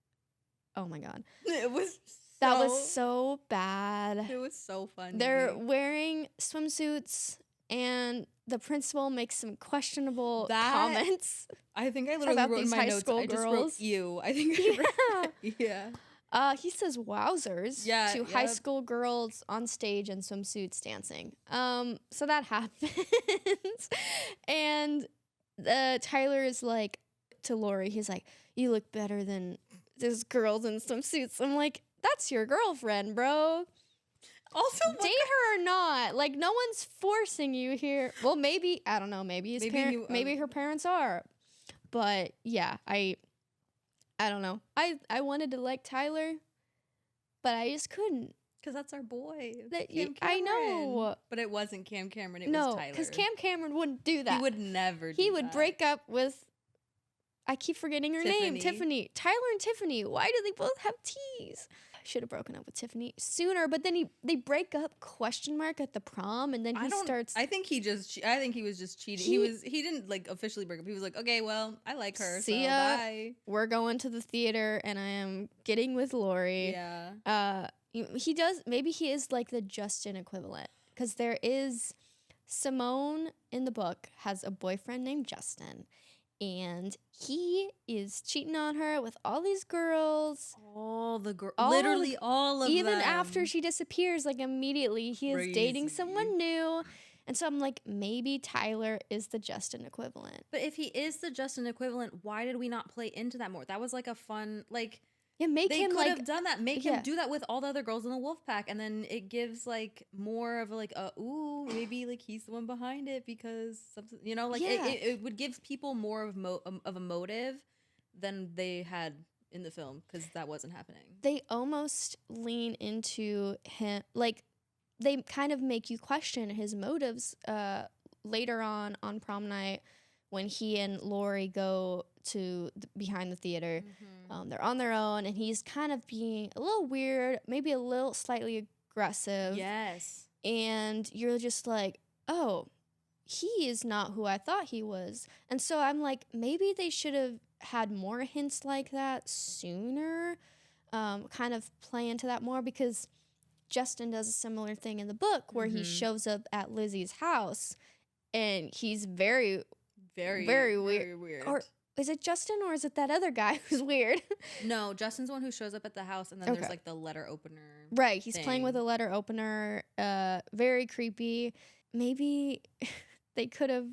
oh my God. That was so bad. It was so funny. They're wearing swimsuits, and the principal makes some questionable comments. I think I literally wrote in my notes, I just wrote, ew. I think I wrote, yeah. He says wowzers Yeah, to high yep. school girls on stage in swimsuits dancing. So that happens. And Tyler is like, to Lori, he's like, you look better than those girls in swimsuits. I'm like, that's your girlfriend, bro. Also, Date her or not. Like, no one's forcing you here. Well, maybe, I don't know, maybe maybe her parents are. But yeah, I don't know. I wanted to like Tyler, but I just couldn't. because that's our boy. That- Cam I Cameron. know. But it wasn't Cam Cameron, it was No, Tyler. because Cam Cameron wouldn't do that. He would never do He would that. break up with, I keep forgetting her name, Tiffany. Tiffany. Tyler and Tiffany. Why do they both have T's? I should have broken up with Tiffany sooner, but then they break up ? At the prom, and then he starts. I think he was just cheating. He didn't like officially break up. He was like, okay, well, I like her. See so ya. bye. We're going to the theater, and I am getting with Lori. Yeah. He does. Maybe he is like the Justin equivalent, because there is Simone in the book has a boyfriend named Justin, and he is cheating on her with all these girls. All the girls, All literally all of them. Even after she disappears, like immediately, he is dating Crazy. someone new. And so I'm like, maybe Tyler is the Justin equivalent. But if he is the Justin equivalent, why did we not play into that more? That was like a fun, like, Yeah, make they him could like have done that. Make yeah. him do that with all the other girls in the wolf pack, and then it gives like more of like ooh, maybe like he's the one behind it because something, you know, like Yeah. it would give people more of a motive than they had in the film, because that wasn't happening. They almost lean into him, like they kind of make you question his motives later on prom night when he and Lori go to behind the theater. They're on their own, and he's kind of being a little weird, maybe a little slightly aggressive. Yes. And you're just like, oh, he is not who I thought he was. And so I'm like, maybe they should have had more hints like that sooner, kind of play into that more, because Justin does a similar thing in the book where he shows up at Lizzie's house, and he's very, Very weird. weird. Or is it Justin, or is it that other guy who's weird? No, Justin's the one who shows up at the house, and then Okay. there's like the letter opener. Right, he's playing thing. with a letter opener, very creepy. Maybe they could have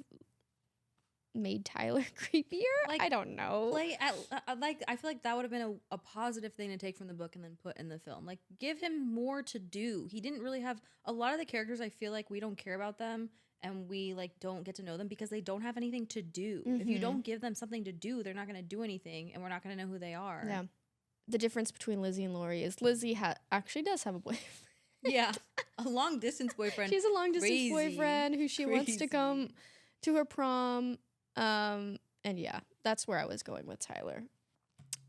made Tyler creepier? Like, I don't know. Play at like, I feel like that would have been a positive thing to take from the book and then put in the film. Like, give him more to do. He didn't really have a lot of the characters. I feel like we don't care about them, and we like don't get to know them because they don't have anything to do. If you don't give them something to do, they're not going to do anything, and we're not going to know who they are. Yeah. The difference between Lizzie and Lori is Lizzie actually does have a boyfriend. Yeah, a long distance boyfriend. She's a long distance Crazy. boyfriend who she wants to come Crazy. to her prom. And yeah, that's where I was going with Tyler.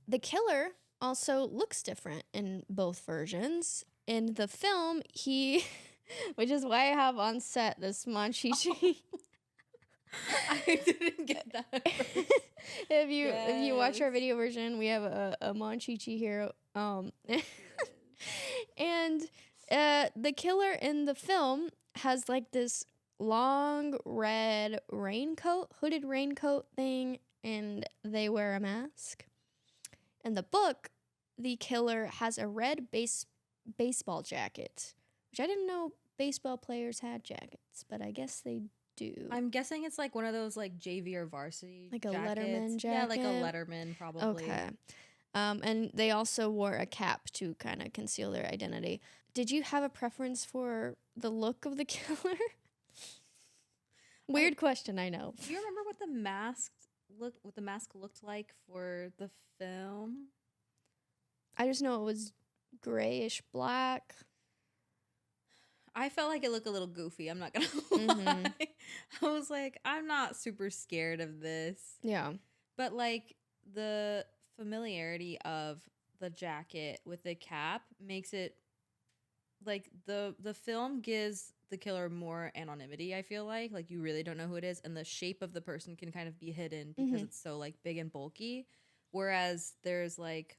The killer also looks different in both versions. In the film, he, which is why I have on set this Monchichi. I didn't get that at first. If you watch our Yes. video version, we have a Monchichi here. And the killer in the film has like this long red hooded raincoat thing, and they wear a mask. In the book, the killer has a red baseball jacket, which I didn't know baseball players had jackets, but I guess they do. I'm guessing it's like one of those like JV or varsity Like a jackets. Letterman Yeah, like a jacket? Letterman probably. Okay. And they also wore a cap to kind of conceal their identity. Did you have a preference for the look of the killer? Weird question, I know. Do you remember what the mask looked like for the film? I just know it was grayish black. I felt like it looked a little goofy. I'm not gonna Mhm. lie. I was like, I'm not super scared of this, Yeah. but like the familiarity of the jacket with the cap makes it like the film gives the killer more anonymity. I feel like you really don't know who it is, and the shape of the person can kind of be hidden because Mhm. it's so like big and bulky, whereas there's like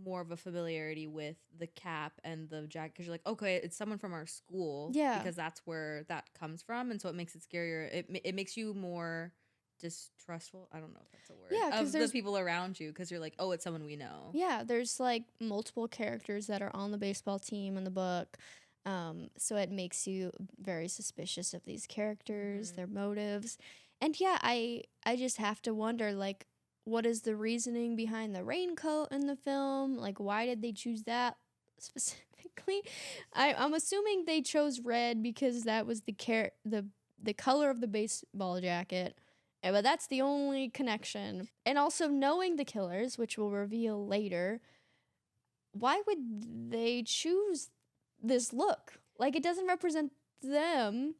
more of a familiarity with the cap and the jacket, because you're like, okay, it's someone from our school. Yeah. Because that's where that comes from, and so it makes it scarier. It makes you more distrustful. I don't know if that's a word. Yeah, 'cause of the there's- people around you because you're like, oh, it's someone we know. Yeah, there's like multiple characters that are on the baseball team in the book. So it makes you very suspicious of these characters, their motives. And yeah, I just have to wonder, like, what is the reasoning behind the raincoat in the film? Like, why did they choose that specifically? I'm assuming they chose red because that was the color of the baseball jacket. But that's the only connection. And also knowing the killers, which we'll reveal later, why would they choose this look? Like, it doesn't represent them.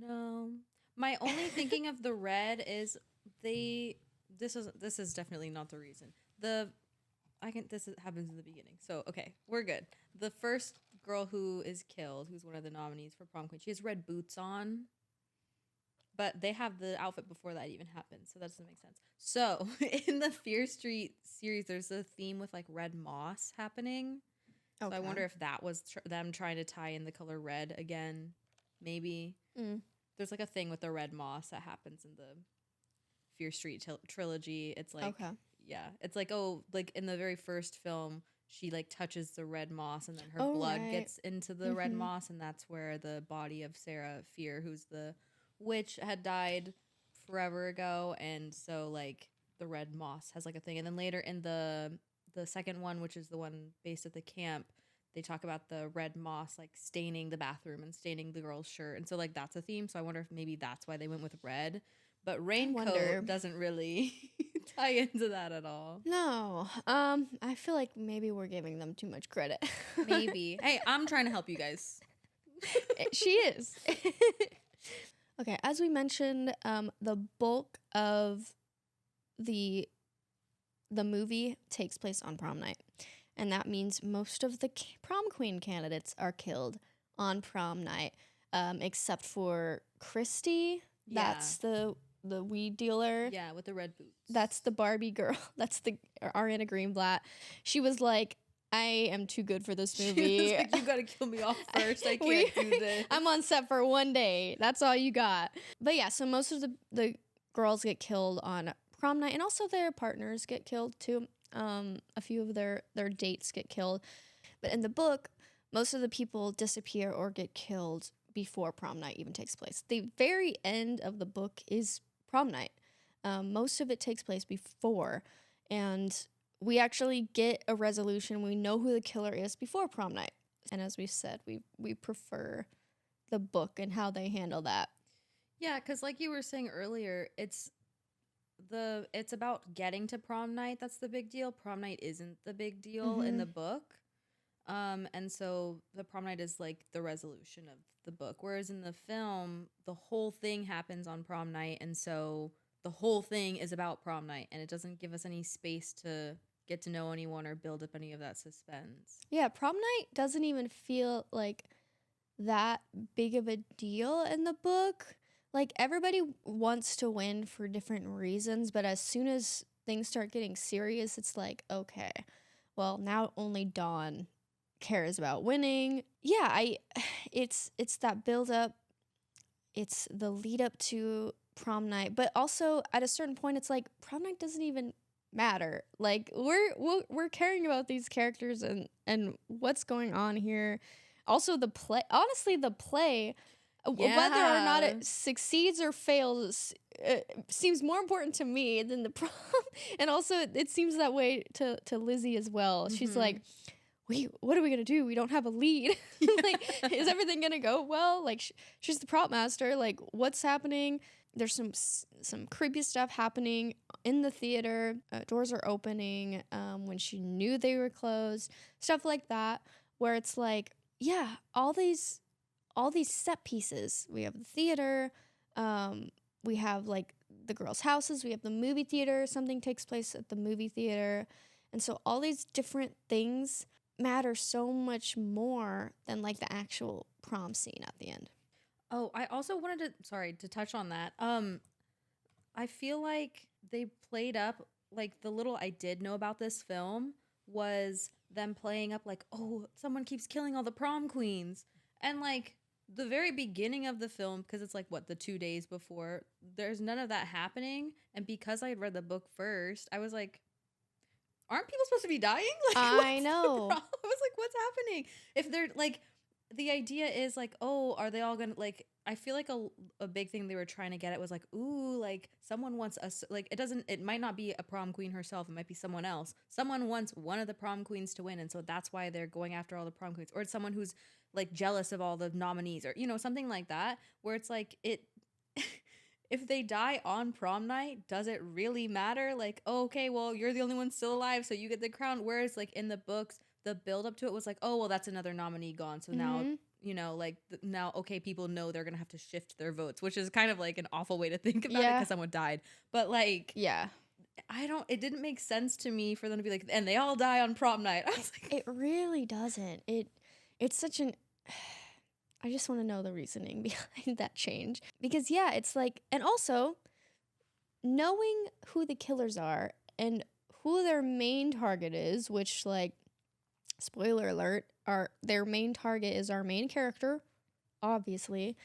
No. My only thinking of the red is this is definitely not the reason. Happens in the beginning. So, okay, we're good. The first girl who is killed, who's one of the nominees for prom queen, she has red boots on. But they have the outfit before that even happened, so that doesn't make sense. So, in the Fear Street series, there's a theme with like red moss happening. So I wonder if that was them trying to tie in the color red again. Maybe. There's like a thing with the red moss that happens in the Fear Street trilogy. It's like, yeah, it's like, oh, like in the very first film, she like touches the red moss and then her blood gets into the red moss, and that's where the body of Sarah Fear, who's the witch, had died forever ago. And so like the red moss has like a thing. And then later in the second one, which is the one based at the camp, they talk about the red moss like staining the bathroom and staining the girl's shirt. And so like that's a theme. So I wonder if maybe that's why they went with red. But raincoat doesn't really tie into that at all. No. I feel like maybe we're giving them too much credit. Maybe. Hey, I'm trying to help you guys. She is. Okay, as we mentioned, the bulk of the movie takes place on prom night. And that means most of the prom queen candidates are killed on prom night, except for Christy. Yeah. That's the weed dealer. Yeah, with the red boots. That's the Barbie girl. That's the Ariana Greenblatt. She was like, I am too good for this movie. She was like, you gotta kill me off first. I can't do this. I'm on set for one day. That's all you got. But yeah, so most of the girls get killed on prom night, and also their partners get killed too. A few of their dates get killed. But in the book, most of the people disappear or get killed before prom night even takes place. The very end of the book is prom night. Most of it takes place before. And we actually get a resolution. We know who the killer is before prom night. And as we said, we prefer the book and how they handle that. Yeah, because like you were saying earlier, it's about getting to prom night. That's the big deal. Prom night isn't the big deal in the book. And so the prom night is like the resolution of the book. Whereas in the film, the whole thing happens on prom night. And so the whole thing is about prom night, and it doesn't give us any space to get to know anyone or build up any of that suspense. Yeah, prom night doesn't even feel like that big of a deal in the book. Like, everybody wants to win for different reasons, but as soon as things start getting serious, it's like, okay, well, now only Dawn cares about winning. Yeah, it's that build up. It's the lead up to prom night, but also at a certain point, it's like prom night doesn't even matter. Like, we're caring about these characters and what's going on here. Also, the play. Honestly, the play. Yeah. Whether or not it succeeds or fails seems more important to me than the prom. And also, it seems that way to Lizzie as well. She's like, wait, what are we going to do? We don't have a lead. Like, is everything going to go well? Like, she's the prop master. Like, what's happening? There's some creepy stuff happening in the theater. Doors are opening when she knew they were closed. Stuff like that, where it's like, yeah, all these set pieces. We have the theater, we have like the girls' houses, we have the movie theater, something takes place at the movie theater. And so all these different things matter so much more than like the actual prom scene at the end. Oh, I also wanted to touch on that. I feel like they played up, like, the little I did know about this film was them playing up like, oh, someone keeps killing all the prom queens. And like, the very beginning of the film, because it's like what, the 2 days before, there's none of that happening. And because I had read the book first, I was like, aren't people supposed to be dying? Like, I know. I was like, what's happening? If they're like, the idea is like, oh, are they all gonna, like, I feel like a big thing they were trying to get at was like, ooh, like someone wants us, like, it might not be a prom queen herself, it might be someone else. Someone wants one of the prom queens to win, and so that's why they're going after all the prom queens. Or it's someone who's like jealous of all the nominees, or, you know, something like that, where it's like, it if they die on prom night, does it really matter? Like, oh, okay, well, you're the only one still alive, so you get the crown. Whereas like in the books, the build up to it was like, oh, well, that's another nominee gone, so now, you know, like now, okay, people know they're gonna have to shift their votes, which is kind of like an awful way to think about it, because someone died. But like, Yeah. it didn't make sense to me for them to be like, and they all die on prom night. I was like, It really doesn't. It's such an I just want to know the reasoning behind that change. Because yeah, it's like, and also knowing who the killers are and who their main target is, which, like, spoiler alert, their main target is our main character, obviously.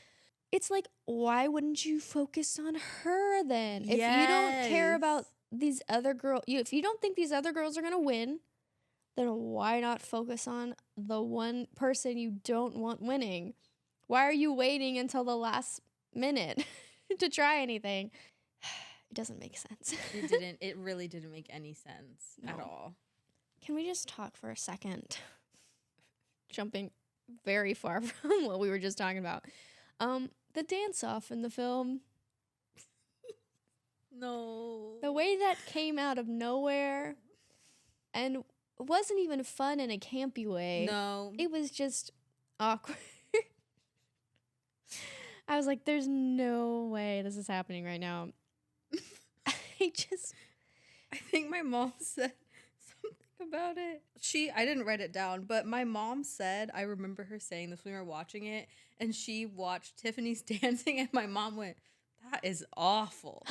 It's like, why wouldn't you focus on her then? If you don't care about these other girls, if you don't think these other girls are gonna win, then why not focus on the one person you don't want winning? Why are you waiting until the last minute to try anything? It doesn't make sense. It really didn't make any sense at all. Can we just talk for a second? Jumping very far from what we were just talking about. The dance-off in the film. No. The way that came out of nowhere and wasn't even fun in a campy way. No. It was just awkward. I was like, there's no way this is happening right now. I think my mom said something about it. I didn't write it down, but my mom said, I remember her saying this when we were watching it, and she watched Tiffany's dancing, and my mom went, that is awful.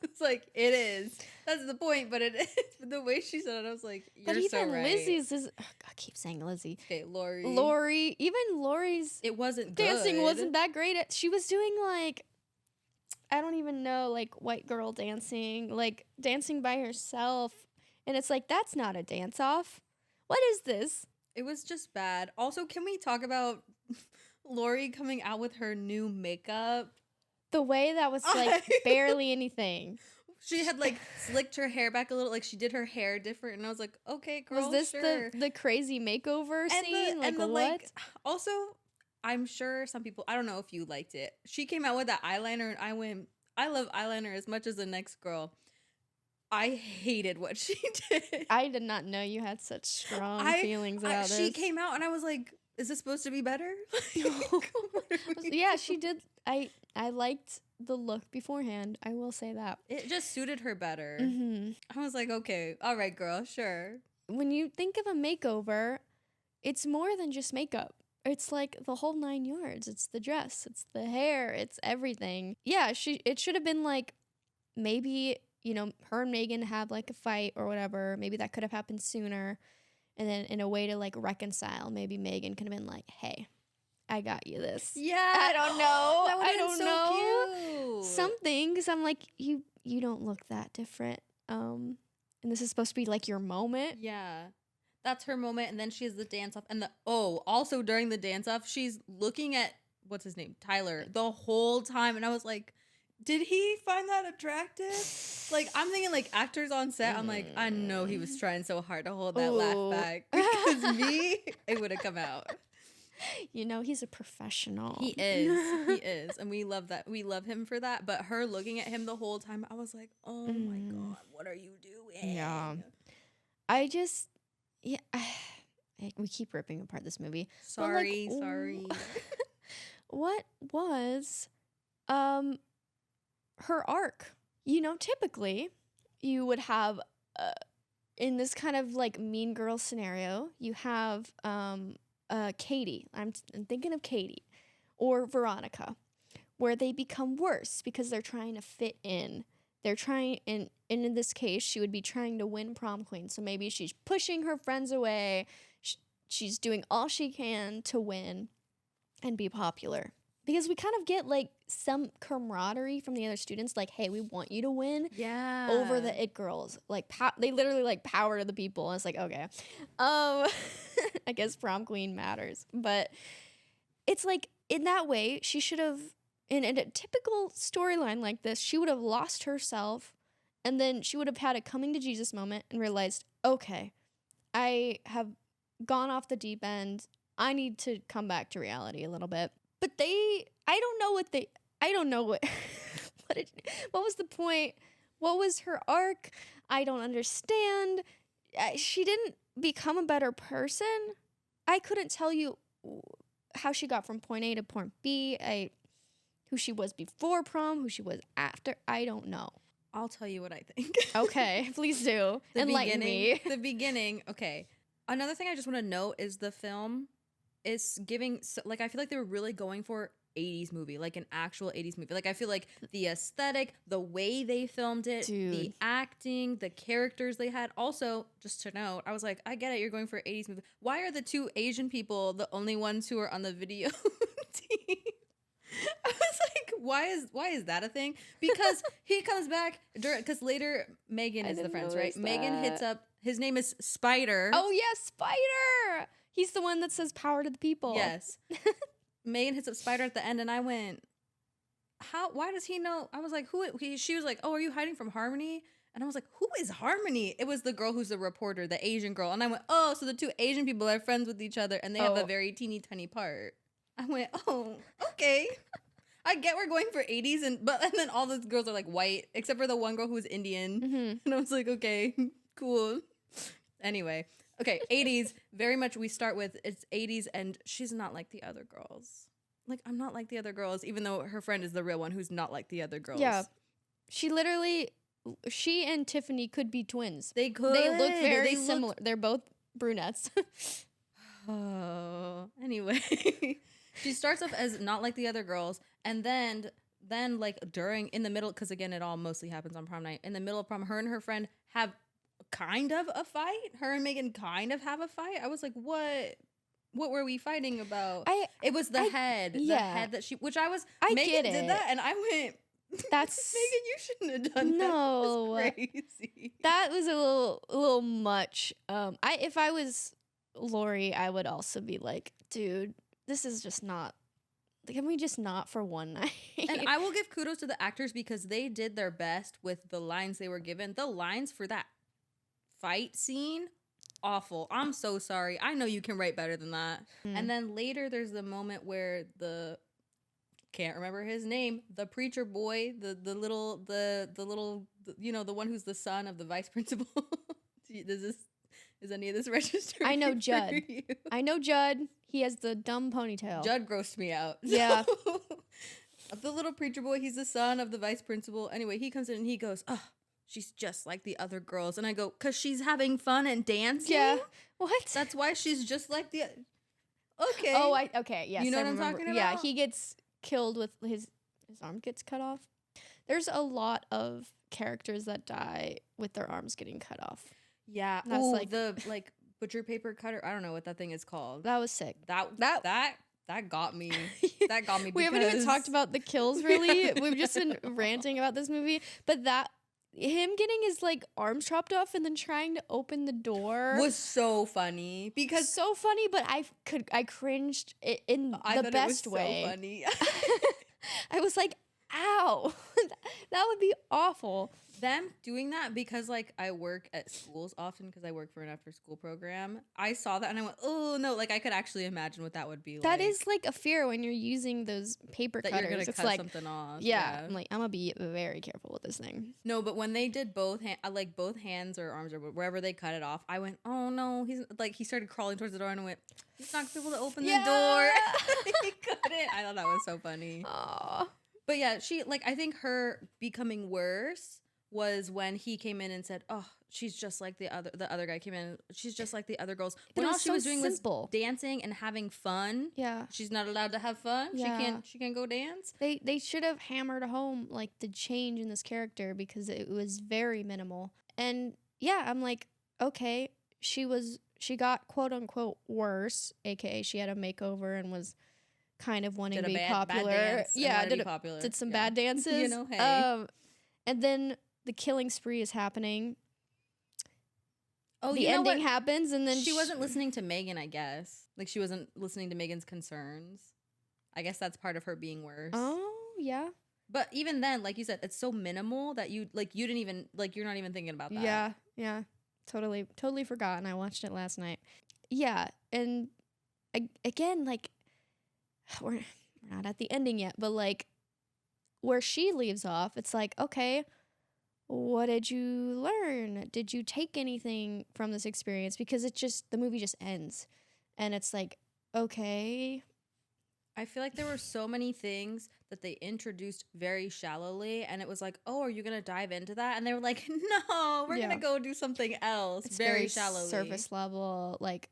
It's like, it is. That's the point, but it is. But the way she said it, I was like, you're so right. Lizzie's is, I keep saying Lizzie. Okay, Lori. Even Lori's it wasn't dancing good. Wasn't that great. She was doing like, I don't even know, like white girl dancing, like dancing by herself. And it's like, that's not a dance off. What is this? It was just bad. Also, can we talk about Lori coming out with her new makeup? The way that was like barely anything. She had like slicked her hair back a little, like she did her hair different, and I was like, okay, girl, was this sure. the crazy makeover scene? What? Like, also, I'm sure some people, I don't know if you liked it. She came out with that eyeliner, and I love eyeliner as much as the next girl. I hated what she did. I did not know you had such strong feelings about this. She came out, and I was like, is this supposed to be better? Yeah, she did. I liked the look beforehand. I will say that. It just suited her better. Mm-hmm. I was like, okay, all right, girl, sure. When you think of a makeover, it's more than just makeup. It's like the whole 9 yards. It's the dress, it's the hair, it's everything. Yeah, it should have been like, maybe, you know, her and Megan have like a fight or whatever. Maybe that could have happened sooner. And then in a way to like reconcile, maybe Megan could have been like, hey, I got you this. Yeah. I don't know. That would have been so cute. Something, because I'm like, you don't look that different. And this is supposed to be like your moment. Yeah. That's her moment. And then she has the dance off. And also during the dance off, she's looking at, what's his name? Tyler, the whole time. And I was like, did he find that attractive? Like, I'm thinking like actors on set. I'm like, I know he was trying so hard to hold that laugh back. Because it would have come out. You know, he's a professional. He is. He is. And we love that. We love him for that. But her looking at him the whole time, I was like, oh my God, what are you doing? Yeah. We keep ripping apart this movie. Sorry. What was her arc? You know, typically you would have in this kind of like mean girl scenario, you have Katie. I'm thinking of Katie or Veronica, where they become worse because they're trying to fit in. They're trying, and in this case, she would be trying to win prom queen. So maybe she's pushing her friends away. she's doing all she can to win and be popular. Because we kind of get like some camaraderie from the other students, like, hey, we want you to win. Yeah. Over the it girls. Like they literally like power to the people. And it's like, okay. I guess prom queen matters. But it's like in that way, she should have in a typical storyline like this, she would have lost herself and then she would have had a coming to Jesus moment and realized, okay, I have gone off the deep end. I need to come back to reality a little bit. But I don't know what, what was the point? What was her arc? I don't understand. She didn't become a better person. I couldn't tell you how she got from point A to point B. Who she was before prom, who she was after. I don't know. I'll tell you what I think. Okay, please do. Enlighten me. The beginning. Okay. Another thing I just want to note is the film is giving, like, I feel like they were really going for 80s movie, like an actual 80s movie. Like, I feel like the aesthetic, the way they filmed it, the acting, the characters they had. Also, just to note, I was like, I get it, you're going for 80s movie. Why are the two Asian people the only ones who are on the video team? I was like, why is that a thing? Because he comes back because later Megan is the friends, right? Megan hits up, his name is Spider. Oh yeah, Spider. He's the one that says power to the people. Yes. Megan hits up Spider at the end, and I went, why does he know? I was like, she was like, oh, are you hiding from Harmony? And I was like, who is Harmony? It was the girl who's the reporter, the Asian girl. And I went, oh, so the two Asian people are friends with each other, and they have a very teeny tiny part. I went, oh, okay. I get we're going for 80s, and then all those girls are like white, except for the one girl who was Indian. Mm-hmm. And I was like, okay, cool. Anyway. Okay, 80s, very much we start with, it's 80s, and she's not like the other girls. Like, I'm not like the other girls, even though her friend is the real one who's not like the other girls. Yeah. She and Tiffany could be twins. They could. They look very similar. They're both brunettes. Oh, anyway. She starts off as not like the other girls, and then like in the middle, because again, it all mostly happens on prom night. In the middle of prom, her and her friend have kind of a fight. Her and Megan kind of have a fight. I was like, what were we fighting about? It was the head. Yeah. The head that Megan did that, and I went, that's Megan, you shouldn't have done that. No. That was crazy. That was a little much. If I was Lori, I would also be like, dude, this is just not, can we just not for one night? And I will give kudos to the actors because they did their best with the lines they were given. The lines for that fight scene, awful. I'm so sorry. I know you can write better than that. And then later there's the moment where can't remember his name, the preacher boy, the little you know, the one who's the son of the vice principal. Is any of this registered? I know Judd. I know Judd. He has the dumb ponytail. Judd grossed me out. Yeah. The little preacher boy, he's the son of the vice principal. Anyway, he comes in and he goes, oh, she's just like the other girls. And I go, because she's having fun and dancing? Yeah. What? That's why she's just like the... Okay. Oh, okay. Yes, you know what I'm talking about? Yeah, he gets killed with his arm gets cut off. There's a lot of characters that die with their arms getting cut off. Yeah. That's like the butcher paper cutter. I don't know what that thing is called. That was sick. That got me. That got me. We haven't even talked about the kills really. We've just been ranting about this movie, but him getting his like arms chopped off and then trying to open the door was so funny but I cringed in the best way. So funny. I was like, ow. That would be awful. Them doing that, because like I work at schools often because I work for an after school program. I saw that and I went, oh no, like I could actually imagine what that would be like. That is like a fear when you're using those paper that cutters. You're gonna cut something off. Yeah, I'm gonna be very careful with this thing. No, but when they did both hands or arms or wherever they cut it off, I went, oh no, he started crawling towards the door and I went, he's not gonna be able to open the door. He couldn't. I thought that was so funny. Aww. But yeah, I think her becoming worse was when he came in and said, oh, she's just like the other guy came in. She's just like the other girls. When all she was doing was dancing and having fun. Yeah. She's not allowed to have fun. Yeah. She can't go dance. They should have hammered home like the change in this character because it was very minimal. And yeah, I'm like, okay, she was she got quote unquote worse, aka she had a makeover and was kind of wanting Did to be bad popular. dance and wanted to be did popular. did some Yeah. bad dances. You know, hey. And then the killing spree is happening. Oh, The you know ending what? happens, and then She wasn't listening to Megan, I guess. Like, she wasn't listening to Megan's concerns. I guess that's part of her being worse. Oh yeah, But even then, like you said, it's so minimal that you didn't even, like, you're not even thinking about that. yeah, totally forgotten. I watched it last night. Yeah, and again, like we're not at the ending yet, but like where she leaves off, it's like, okay, what did you learn? Did you take anything from this experience? Because the movie just ends, and it's like, okay, I feel like there were so many things that they introduced very shallowly, and it was like, oh, are you going to dive into that? And they were like, no, we're going to go do something else. It's very shallowly. surface level, like,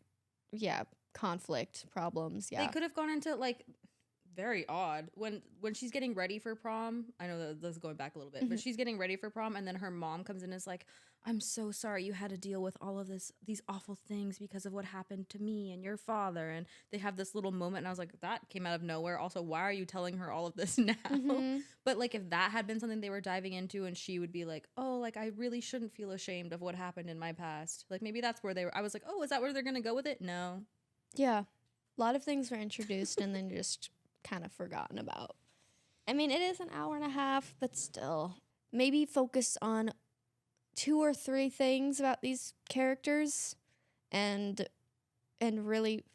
yeah, conflict problems. Yeah. They could have gone into, like, very odd. When she's getting ready for prom, I know that this is going back a little bit, but she's getting ready for prom, and then her mom comes in and is like, I'm so sorry you had to deal with all of these awful things because of what happened to me and your father. And they have this little moment, and I was like, that came out of nowhere. Also, why are you telling her all of this now? But like, if that had been something they were diving into, and she would be like, oh, like, I really shouldn't feel ashamed of what happened in my past. Like, maybe that's where I was like, oh, is that where they're gonna go with it? No. Yeah. A lot of things were introduced and then just kind of forgotten about. I mean, it is an hour and a half, but still, maybe focus on 2 or 3 things about these characters and really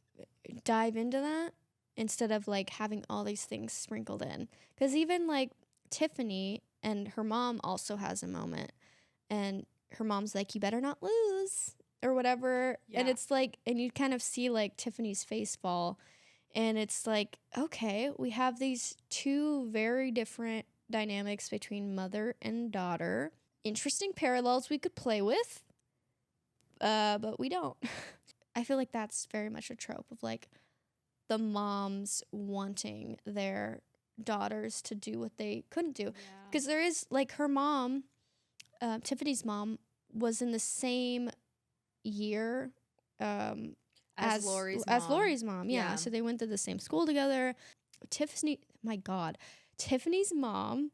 dive into that instead of like having all these things sprinkled in. Because even like Tiffany and her mom also has a moment, and her mom's like, you better not lose or whatever. Yeah. And it's like, and you kind of see like Tiffany's face fall, and it's like, okay, we have these 2 very different dynamics between mother and daughter. Interesting parallels we could play with, but we don't. I feel like that's very much a trope of like the moms wanting their daughters to do what they couldn't do. Because there is like her mom, Tiffany's mom, was in the same year as Lori's mom. Yeah. So they went to the same school together. Tiffany's mom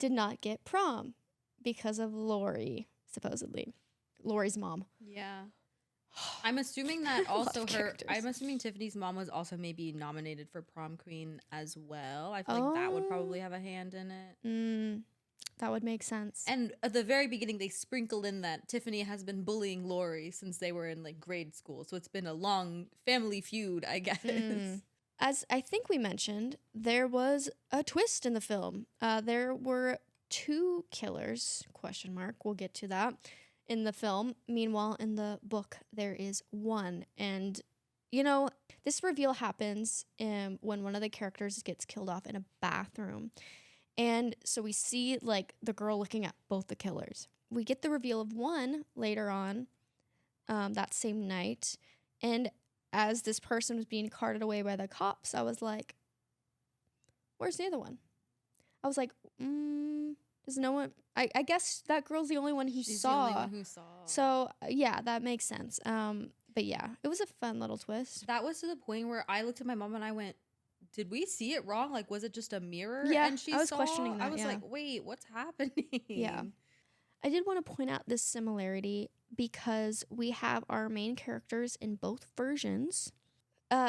did not get prom because of Lori, supposedly. Lori's mom. Yeah. I'm assuming that also I'm assuming Tiffany's mom was also maybe nominated for prom queen as well. I feel like that would probably have a hand in it. That would make sense. And at the very beginning, they sprinkled in that Tiffany has been bullying Lori since they were in like grade school. So it's been a long family feud, I guess. As I think we mentioned, there was a twist in the film. There were 2 killers, ? We'll get to that in the film. Meanwhile, in the book, there is 1. And, you know, this reveal happens when one of the characters gets killed off in a bathroom. And so we see, like, the girl looking at both the killers. We get the reveal of 1 later on that same night. And as this person was being carted away by the cops, I was like, where's the other one? I was like, does no one... I guess that girl's the only one who She's saw. the only one who saw. So, yeah, that makes sense. But yeah, it was a fun little twist. That was to the point where I looked at my mom and I went, did we see it wrong? Like, was it just a mirror? Yeah, and I was questioning that. I was like, wait, what's happening? Yeah. I did want to point out this similarity because we have our main characters in both versions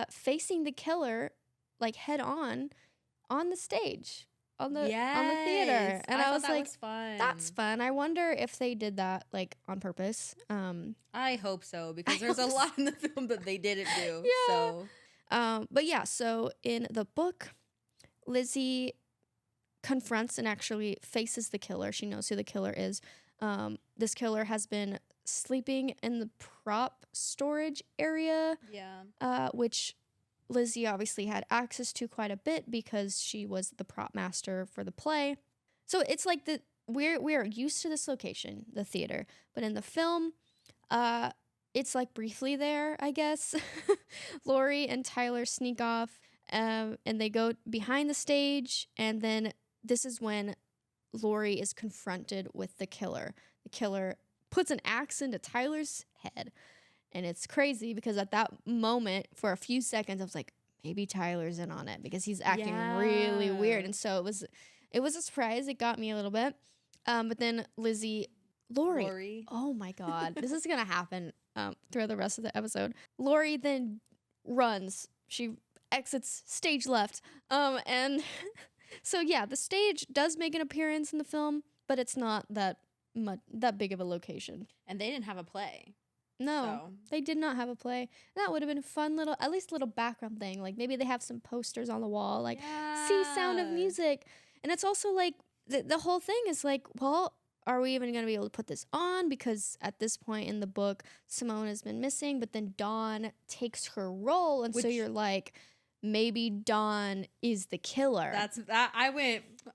facing the killer like head on the stage on the theater, and I was like, was fun. That's fun. I wonder if they did that like on purpose. I hope so, because there's a lot in the film that they didn't do. Yeah. So but yeah, so in the book, Lizzie confronts and actually faces the killer. She knows who the killer is. This killer has been sleeping in the prop storage area, which Lizzie obviously had access to quite a bit because she was the prop master for the play. So it's like we're used to this location, the theater, but in the film, it's like briefly there, I guess. Lori and Tyler sneak off, and they go behind the stage, and then this is when Lori is confronted with the killer. The killer puts an axe into Tyler's head, And it's crazy because at that moment, for a few seconds, I was like, maybe Tyler's in on it because he's acting really weird. And so it was a surprise. It got me a little bit. But then Lori. Oh my God. This is going to happen throughout the rest of the episode. Lori then runs. She exits stage left. And so yeah, the stage does make an appearance in the film, but it's not that big of a location. And they didn't have a play. No, they did not have a play. That would have been a fun little, at least little background thing. Like maybe they have some posters on the wall, like see Sound of Music. And it's also like the whole thing is like, well, are we even going to be able to put this on? Because at this point in the book, Simone has been missing, but then Dawn takes her role. And so you're like, maybe Dawn is the killer.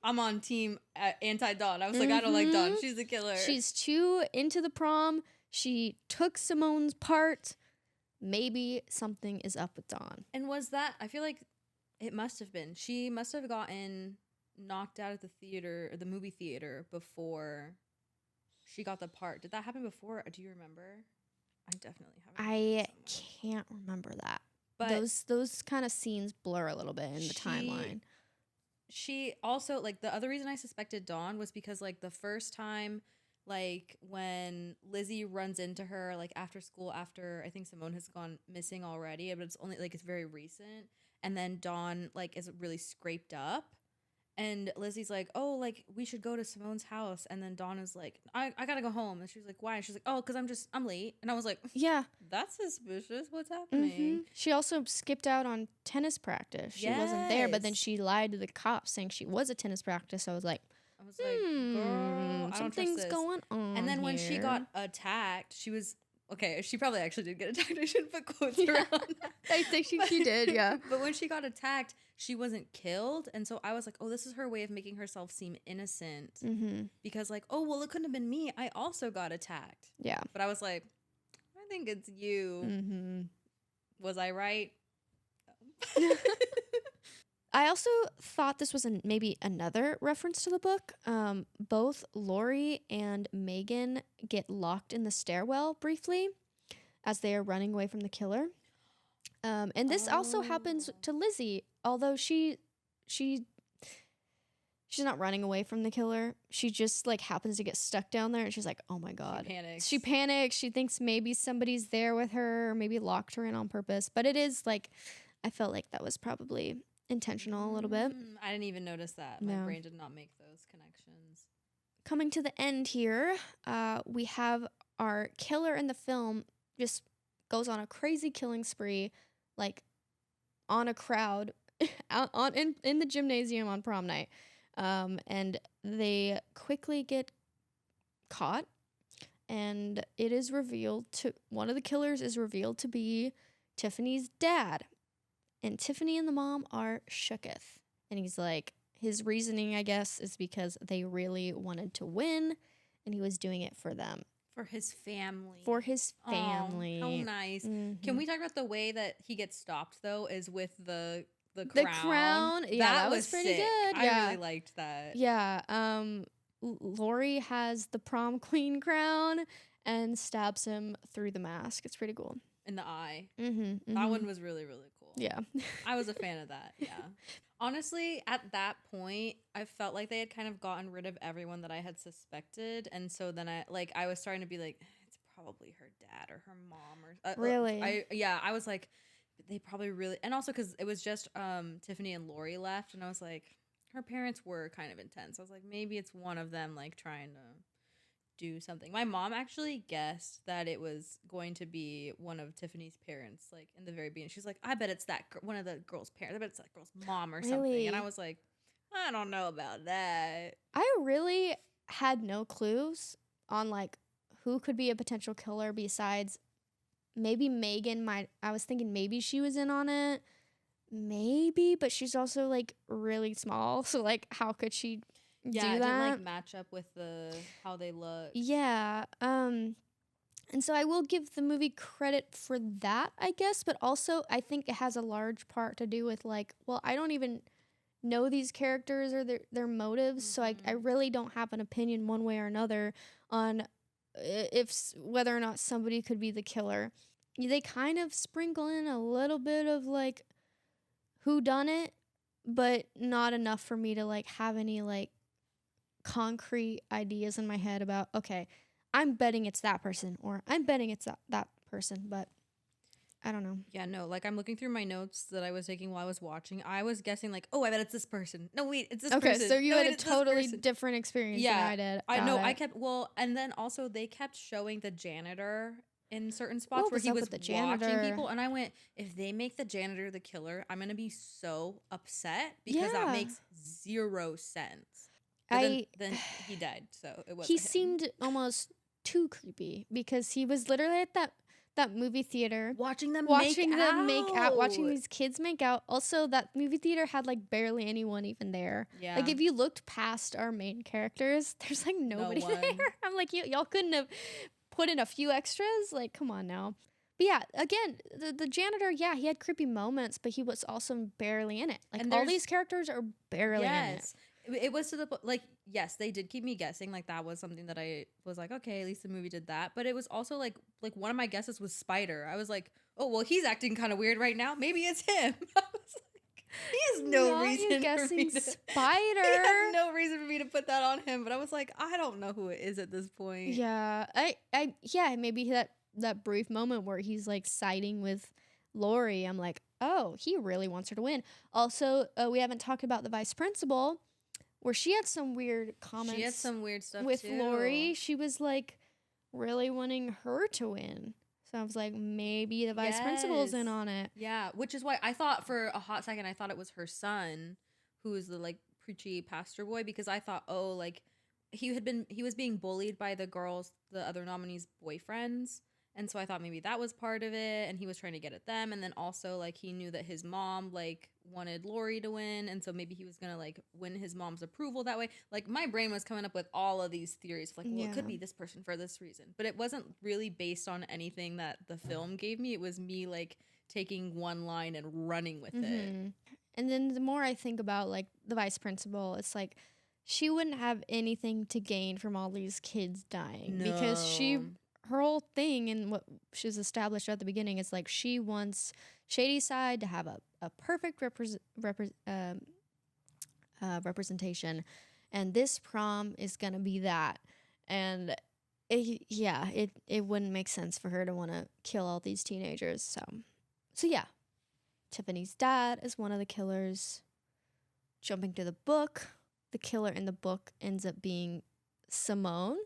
I'm on team anti-Dawn. I was like, I don't like Dawn. She's the killer. She's too into the prom. She took Simone's part. Maybe something is up with Dawn. And was that, I feel like it must have been. She must have gotten knocked out of the theater, or the movie theater, before she got the part. Did that happen before? Do you remember? I definitely haven't. I can't remember that. But those kind of scenes blur a little bit in the timeline. She also, like, the other reason I suspected Dawn was because, like, the first time, like, when Lizzie runs into her, like, after school, after I think Simone has gone missing already, but it's only, like, it's very recent. And then Dawn, like, is really scraped up. And Lizzie's like, oh, like, we should go to Simone's house. And then Dawn is like, I gotta go home. And she's like, why? And she's like, oh, because I'm late. And I was like, yeah, that's suspicious. What's happening? She also skipped out on tennis practice. She wasn't there, but then she lied to the cops saying she was at tennis practice. So I was like, girl, something's going on. And then when she got attacked, she was, okay, she probably actually did get attacked. I shouldn't put quotes around that. I think she did, yeah. But when she got attacked, she wasn't killed. And so I was like, oh, this is her way of making herself seem innocent. Because, like, oh, well, it couldn't have been me. I also got attacked. Yeah. But I was like, I think it's you. Was I right? I also thought this was maybe another reference to the book. Both Lori and Megan get locked in the stairwell briefly as they are running away from the killer. And this also happens to Lizzie, although she's not running away from the killer. She just, like, happens to get stuck down there, and she's like, oh my God. She panics. She thinks maybe somebody's there with her, or maybe locked her in on purpose. But it is, like, I felt like that was probably intentional a little bit. I didn't even notice that. My brain did not make those connections. Coming to the end here, we have our killer in the film just goes on a crazy killing spree, like on a crowd in the gymnasium on prom night. And they quickly get caught, and it is revealed one of the killers is revealed to be Tiffany's dad. And Tiffany and the mom are shooketh. And he's like, his reasoning, I guess, is because they really wanted to win, and he was doing it for them. For his family. For his family. Oh, how nice. Can we talk about the way that he gets stopped, though, is with the crown? The crown? Yeah, that was pretty good. I really liked that. Yeah. Lori has the prom queen crown and stabs him through the mask. It's pretty cool. In the eye. That one was really, really cool. Yeah. I was a fan of that. Yeah. Honestly, at that point, I felt like they had kind of gotten rid of everyone that I had suspected. And so then I was starting to be like, it's probably her dad or her mom. Or really? I was like, they probably really, and also because it was just Tiffany and Lori left. And I was like, her parents were kind of intense. I was like, maybe it's one of them, like, trying to do something. My mom actually guessed that it was going to be one of Tiffany's parents, like, in the very beginning. She's like, I bet it's one of the girl's parents. I bet it's that girl's mom or something. And I was like, I don't know about that. I really had no clues on, like, who could be a potential killer besides maybe Megan. I was thinking maybe she was in on it. Maybe, but she's also, like, really small. So, like, how could she do that? It didn't, like, match up with how they look. Yeah. And so I will give the movie credit for that, I guess, but also I think it has a large part to do with, like, well, I don't even know these characters or their motives, so I really don't have an opinion one way or another on whether or not somebody could be the killer. they kind of sprinkle in a little bit of like who done it, but not enough for me to like have any like concrete ideas in my head about, okay, I'm betting it's that person or I'm betting it's that person, but I don't know. Yeah, no, like I'm looking through my notes that I was taking while I was watching. I was guessing like, oh, I bet it's this person. No, wait, it's this Okay, person. so you No, had wait, a it's this totally person. different experience than I did. I Got know. it. I kept and then also they kept showing the janitor in certain spots What where was he up was with the watching janitor? people, and I went, if they make the janitor the killer, I'm gonna be so upset because that Yeah. makes zero sense. But then he died, so it He wasn't him. seemed almost too creepy because he was literally at that movie theater Watching them make out, watching out. these kids make out. Also, that movie theater had like barely anyone even there. Yeah. Like if you looked past our main characters, there's like nobody one. there. I'm like, y'all couldn't have put in a few extras. Like, come on now. But yeah, again, the janitor, yeah, he had creepy moments, but he was also barely in it. Like And all these characters are barely in it. It was to the like, yes, they did keep me guessing. Like that was something that I was like, okay, at least the movie did that. But it was also like one of my guesses was Spider. I was like, oh well, he's acting kind of weird right now. Maybe it's him. I was like, he has no reason for me to Spider. He has no reason for me to put that on him. But I was like, I don't know who it is at this point. Yeah, yeah, maybe that brief moment where he's like siding with Lori. I'm like, oh, he really wants her to win. Also, we haven't talked about the vice principal, where she had some weird comments. She had some weird stuff with too. Lori. She was like really wanting her to win. So I was like, maybe the vice principal's in on it. Yeah, which is why I thought for a hot second I thought it was her son, who was the like preachy pastor boy, because I thought, oh, like he was being bullied by the other nominees' boyfriends. And so I thought maybe that was part of it, and he was trying to get at them. And then also, like, he knew that his mom, like, wanted Lori to win, and so maybe he was gonna, like, win his mom's approval that way. Like, my brain was coming up with all of these theories, like, well, it could be this person for this reason. But it wasn't really based on anything that the film gave me. It was me, like, taking one line and running with it. And then the more I think about, like, the vice principal, it's like, she wouldn't have anything to gain from all these kids dying. No. Because her whole thing and what she's established at the beginning is like she wants Shady Side to have a perfect representation, and this prom is gonna be that. And it wouldn't make sense for her to want to kill all these teenagers. So yeah, Tiffany's dad is one of the killers. Jumping to the book, the killer in the book ends up being Simone.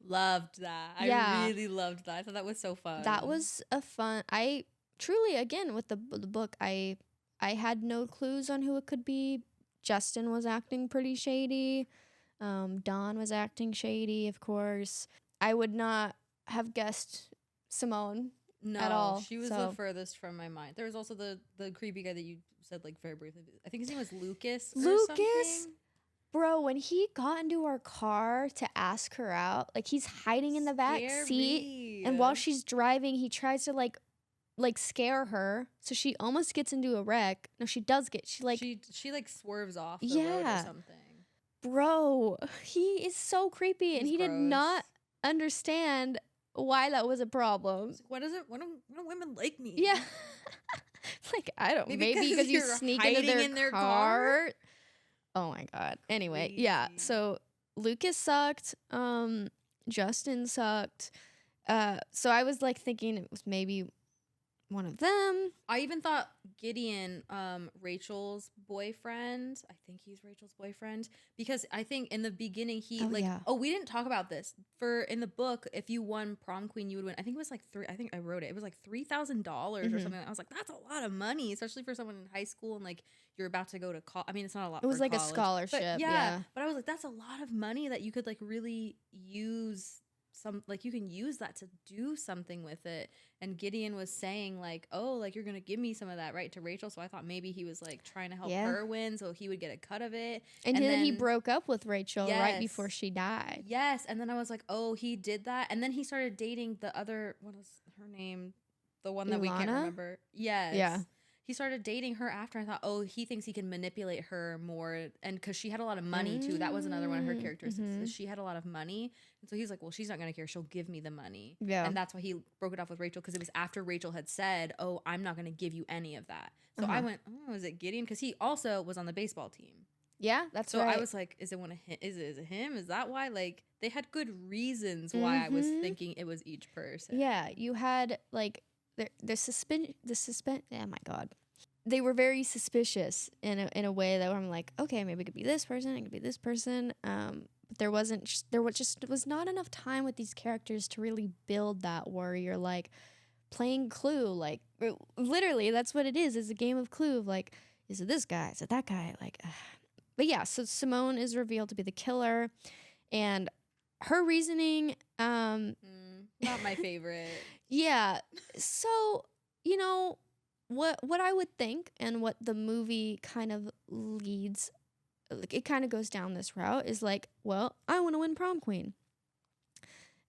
Loved that. I really loved that. I thought that was so fun. That was a fun. I truly, again, with the book, I had no clues on who it could be. Justin was acting pretty shady. Dawn was acting shady, of course. I would not have guessed Simone at all. She was the furthest from my mind. There was also the creepy guy that you said like very briefly. I think his name was Lucas. Something. Bro, when he got into our car to ask her out, like he's hiding in the back seat, and while she's driving, he tries to like scare her, so she almost gets into a wreck. No, she does get. She like swerves off the road or something. Bro, he is so creepy, and he did not understand why that was a problem. Why don't women like me? Yeah, like I don't. Maybe because you sneak into their car. Oh my god. Anyway, yeah. So Lucas sucked. Justin sucked. So I was like thinking it was maybe one of them. I even thought Gideon, Rachel's boyfriend. I think he's Rachel's boyfriend, because I think in the beginning he we didn't talk about this. In the book, if you won prom queen, you would win. I think it was like I think I wrote it. It was like $3,000 or something. I was like, that's a lot of money, especially for someone in high school and like you're about to go to college. I mean, it's not a lot. It was like college, a scholarship. But yeah, but I was like, that's a lot of money that you could like really use. You can use that to do something with it. And Gideon was saying like, oh, like you're gonna give me some of that, right, to Rachel. So I thought maybe he was like trying to help her win, so he would get a cut of it. And then he broke up with Rachel right before she died. Yes, and then I was like, oh, he did that. And then he started dating the other, what was her name? The one that we can't remember. Yes. Yeah. he started dating her after. I thought, oh, he thinks he can manipulate her more. And because she had a lot of money too. That was another one of her characteristics. Is she had a lot of money. And so he's like, well, she's not going to care. She'll give me the money. Yeah. And that's why he broke it off with Rachel, because it was after Rachel had said, oh, I'm not going to give you any of that. So I went, oh, is it Gideon? Because he also was on the baseball team. Yeah, that's so right. I was like, is it him? Is that why? Like, they had good reasons why I was thinking it was each person. Yeah, you had like the suspense. Oh my god, they were very suspicious in a way that I'm like, okay, maybe it could be this person, it could be this person. But there was not enough time with these characters to really build that where you're like playing Clue, like literally that's what it is a game of Clue of like, is it this guy, is it that guy, like but yeah, so Simone is revealed to be the killer, and her reasoning not my favorite. Yeah, so what I would think, and what the movie kind of leads, like it kind of goes down this route, is like, well, I want to win prom queen.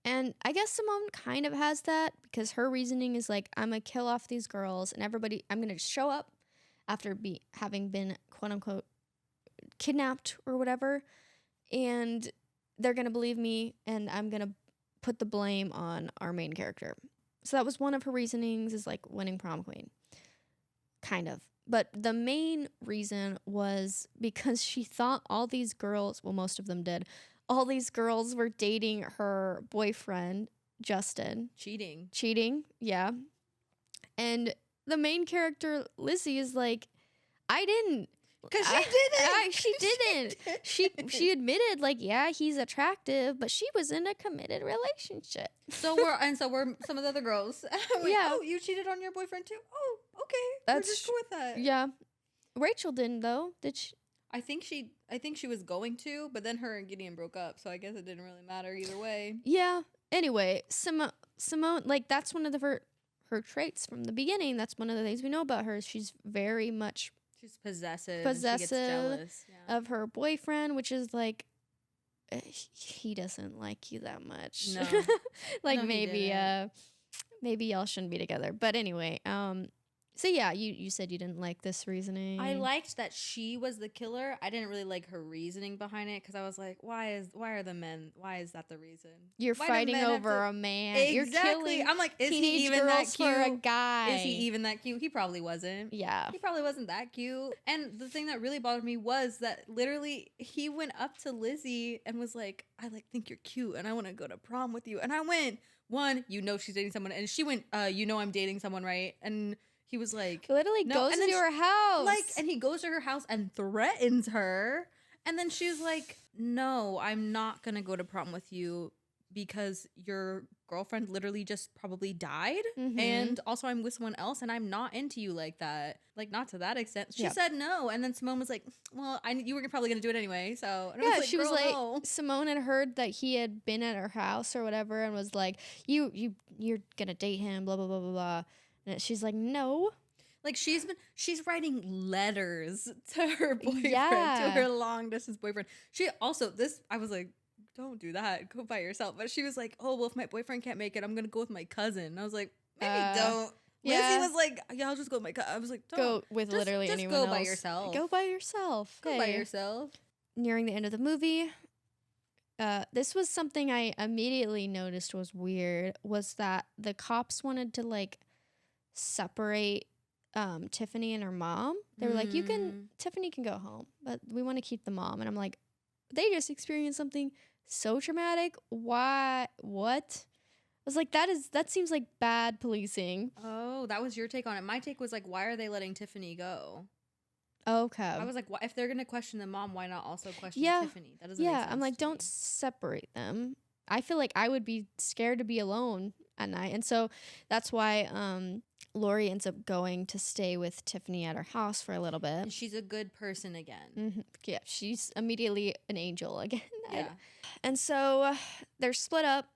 And I guess Simone kind of has that, because her reasoning is like, I'm gonna kill off these girls, and everybody, I'm gonna show up after having been quote unquote kidnapped or whatever, and they're gonna believe me, and I'm gonna put the blame on our main character. So that was one of her reasonings, is like winning prom queen, kind of. But the main reason was because she thought all these girls, well, most of them did, all these girls were dating her boyfriend, Justin. Cheating, yeah. And the main character, Lizzie, is like, I didn't. Because she didn't. She admitted, like, yeah, he's attractive, but she was in a committed relationship. So we're some of the other girls. Yeah. Oh, you cheated on your boyfriend too? Oh, okay. We're just cool with that. Yeah. Rachel didn't, though. Did she? I think she was going to, but then her and Gideon broke up, so I guess it didn't really matter either way. Yeah. Anyway, Simone, like, that's one of her traits from the beginning. That's one of the things we know about her. She's very much she's possessive and she gets jealous of her boyfriend, which is like, he doesn't like you that much. No. Like, no, maybe y'all shouldn't be together. But anyway, so yeah, you said you didn't like this reasoning. I liked that she was the killer. I didn't really like her reasoning behind it, because I was like, why is that the reason? You're fighting over a man. Exactly. You're killing. I'm like, is he even that cute? For a guy. Is he even that cute? He probably wasn't. Yeah. He probably wasn't that cute. And the thing that really bothered me was that literally he went up to Lizzie and was like, I think you're cute and I want to go to prom with you. And I went, one, she's dating someone, and she went, I'm dating someone, right? And he was like, literally goes to her house. And he goes to her house and threatens her. And then she was like, no, I'm not going to go to prom with you because your girlfriend literally just probably died. Mm-hmm. And also I'm with someone else and I'm not into you like that. Like, not to that extent. She said no. And then Simone was like, well, you were probably going to do it anyway. So and yeah, she was like, no. Simone had heard that he had been at her house or whatever and was like, you're going to date him, blah, blah, blah, blah, blah. And she's like, no. Like, she's writing letters to her boyfriend, yeah. to her long distance boyfriend. She also, I was like, don't do that. Go by yourself. But she was like, oh, well, if my boyfriend can't make it, I'm going to go with my cousin. And I was like, maybe don't. Yeah. Lizzie was like, yeah, I'll just go with my cousin. I was like, don't. Go with literally anyone else. Just go by yourself. Go by yourself. Go by yourself. Nearing the end of the movie, this was something I immediately noticed was weird, was that the cops wanted to, like, separate Tiffany and her mom. They were like, Tiffany can go home, but we want to keep the mom. And I'm like, they just experienced something so traumatic. Why? What? I was like, that seems like bad policing. Oh, that was your take on it. My take was like, why are they letting Tiffany go? Okay. I was like, if they're gonna question the mom, why not also question Tiffany? That doesn't make sense. I'm like, don't separate them. I feel like I would be scared to be alone at night. And so that's why Lori ends up going to stay with Tiffany at her house for a little bit. And she's a good person again. Mm-hmm. Yeah, she's immediately an angel again. Yeah. And so they're split up.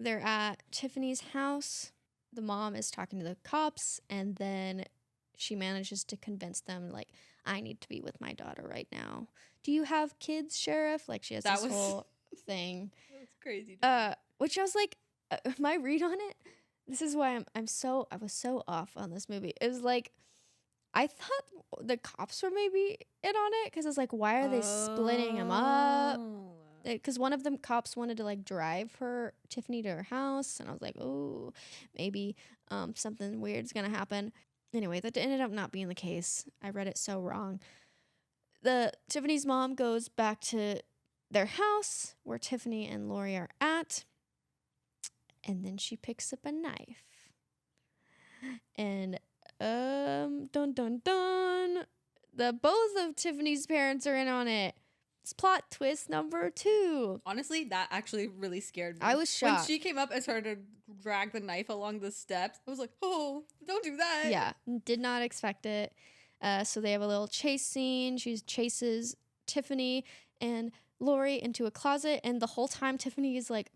They're at Tiffany's house. The mom is talking to the cops, and then she manages to convince them, like, I need to be with my daughter right now. Do you have kids, Sheriff? Like, she has whole thing. That's crazy. Which I was like, my read on it, this is why I was so off on this movie. It was like, I thought the cops were maybe in on it because it's like, why are they splitting them up? Because one of them cops wanted to like drive Tiffany to her house, and I was like, oh, maybe something weird's gonna happen. Anyway, that ended up not being the case. I read it so wrong. Tiffany's mom goes back to their house where Tiffany and Lori are at, and then she picks up a knife. And dun dun dun, both of Tiffany's parents are in on it. It's plot twist number 2. Honestly, that actually really scared me. I was shocked. When she came up and started to drag the knife along the steps, I was like, oh, don't do that. Yeah, did not expect it. So they have a little chase scene. She chases Tiffany and Lori into a closet, and the whole time Tiffany is like,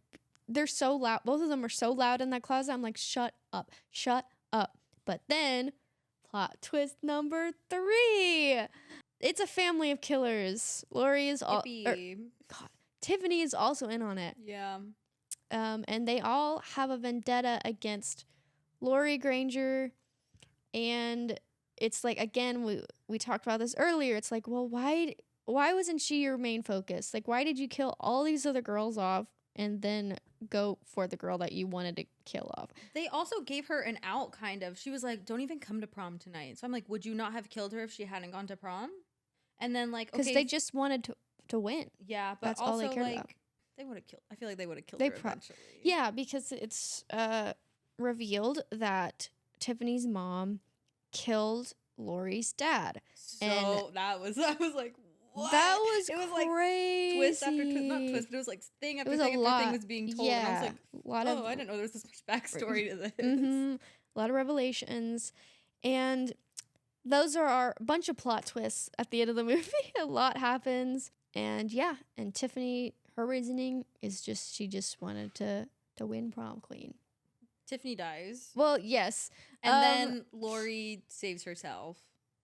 they're so loud. Both of them are so loud in that closet. I'm like, shut up, shut up. But then, plot twist number 3. It's a family of killers. Lori is Tiffany is also in on it. Yeah. And they all have a vendetta against Lori Granger. And it's like, again, we talked about this earlier. It's like, well, why wasn't she your main focus? Like, why did you kill all these other girls off and then go for the girl that you wanted to kill off? They also gave her an out, kind of. She was like, don't even come to prom tonight. So I'm like, would you not have killed her if she hadn't gone to prom? And then like, because they just wanted to win. Yeah, but that's also all they cared like about. They would have killed. I feel like they would have killed her eventually. Yeah, because it's revealed that Tiffany's mom killed Lori's dad. So I was like, what? That was it was crazy. Like twist after twist, not twist, but it was like thing after thing after thing was being told. Yeah, and I was like, a lot of, I didn't know there was this much backstory to this. A lot of revelations, and those are a bunch of plot twists at the end of the movie. A lot happens, and and Tiffany, her reasoning is she just wanted to win prom queen. Tiffany dies. Well, yes, and then Lori saves herself.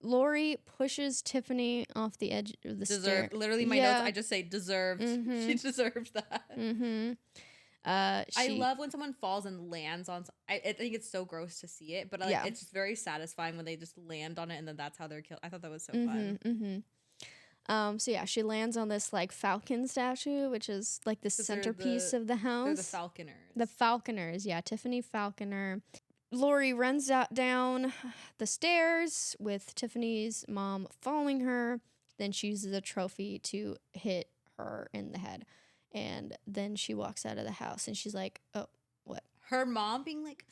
Lori pushes Tiffany off the edge of the stair. Literally, my notes, I just say deserved. She deserves that. I love when someone falls and lands on. I think it's so gross to see it, but it's very satisfying when they just land on it and then that's how they're killed. I thought that was so fun. She lands on this like falcon statue, which is like the centerpiece of the house. They're the Falconers. The Falconers, yeah, Tiffany Falconer. Lori runs down the stairs with Tiffany's mom following her. Then she uses a trophy to hit her in the head. And then she walks out of the house and she's like, oh, what? Her mom being like,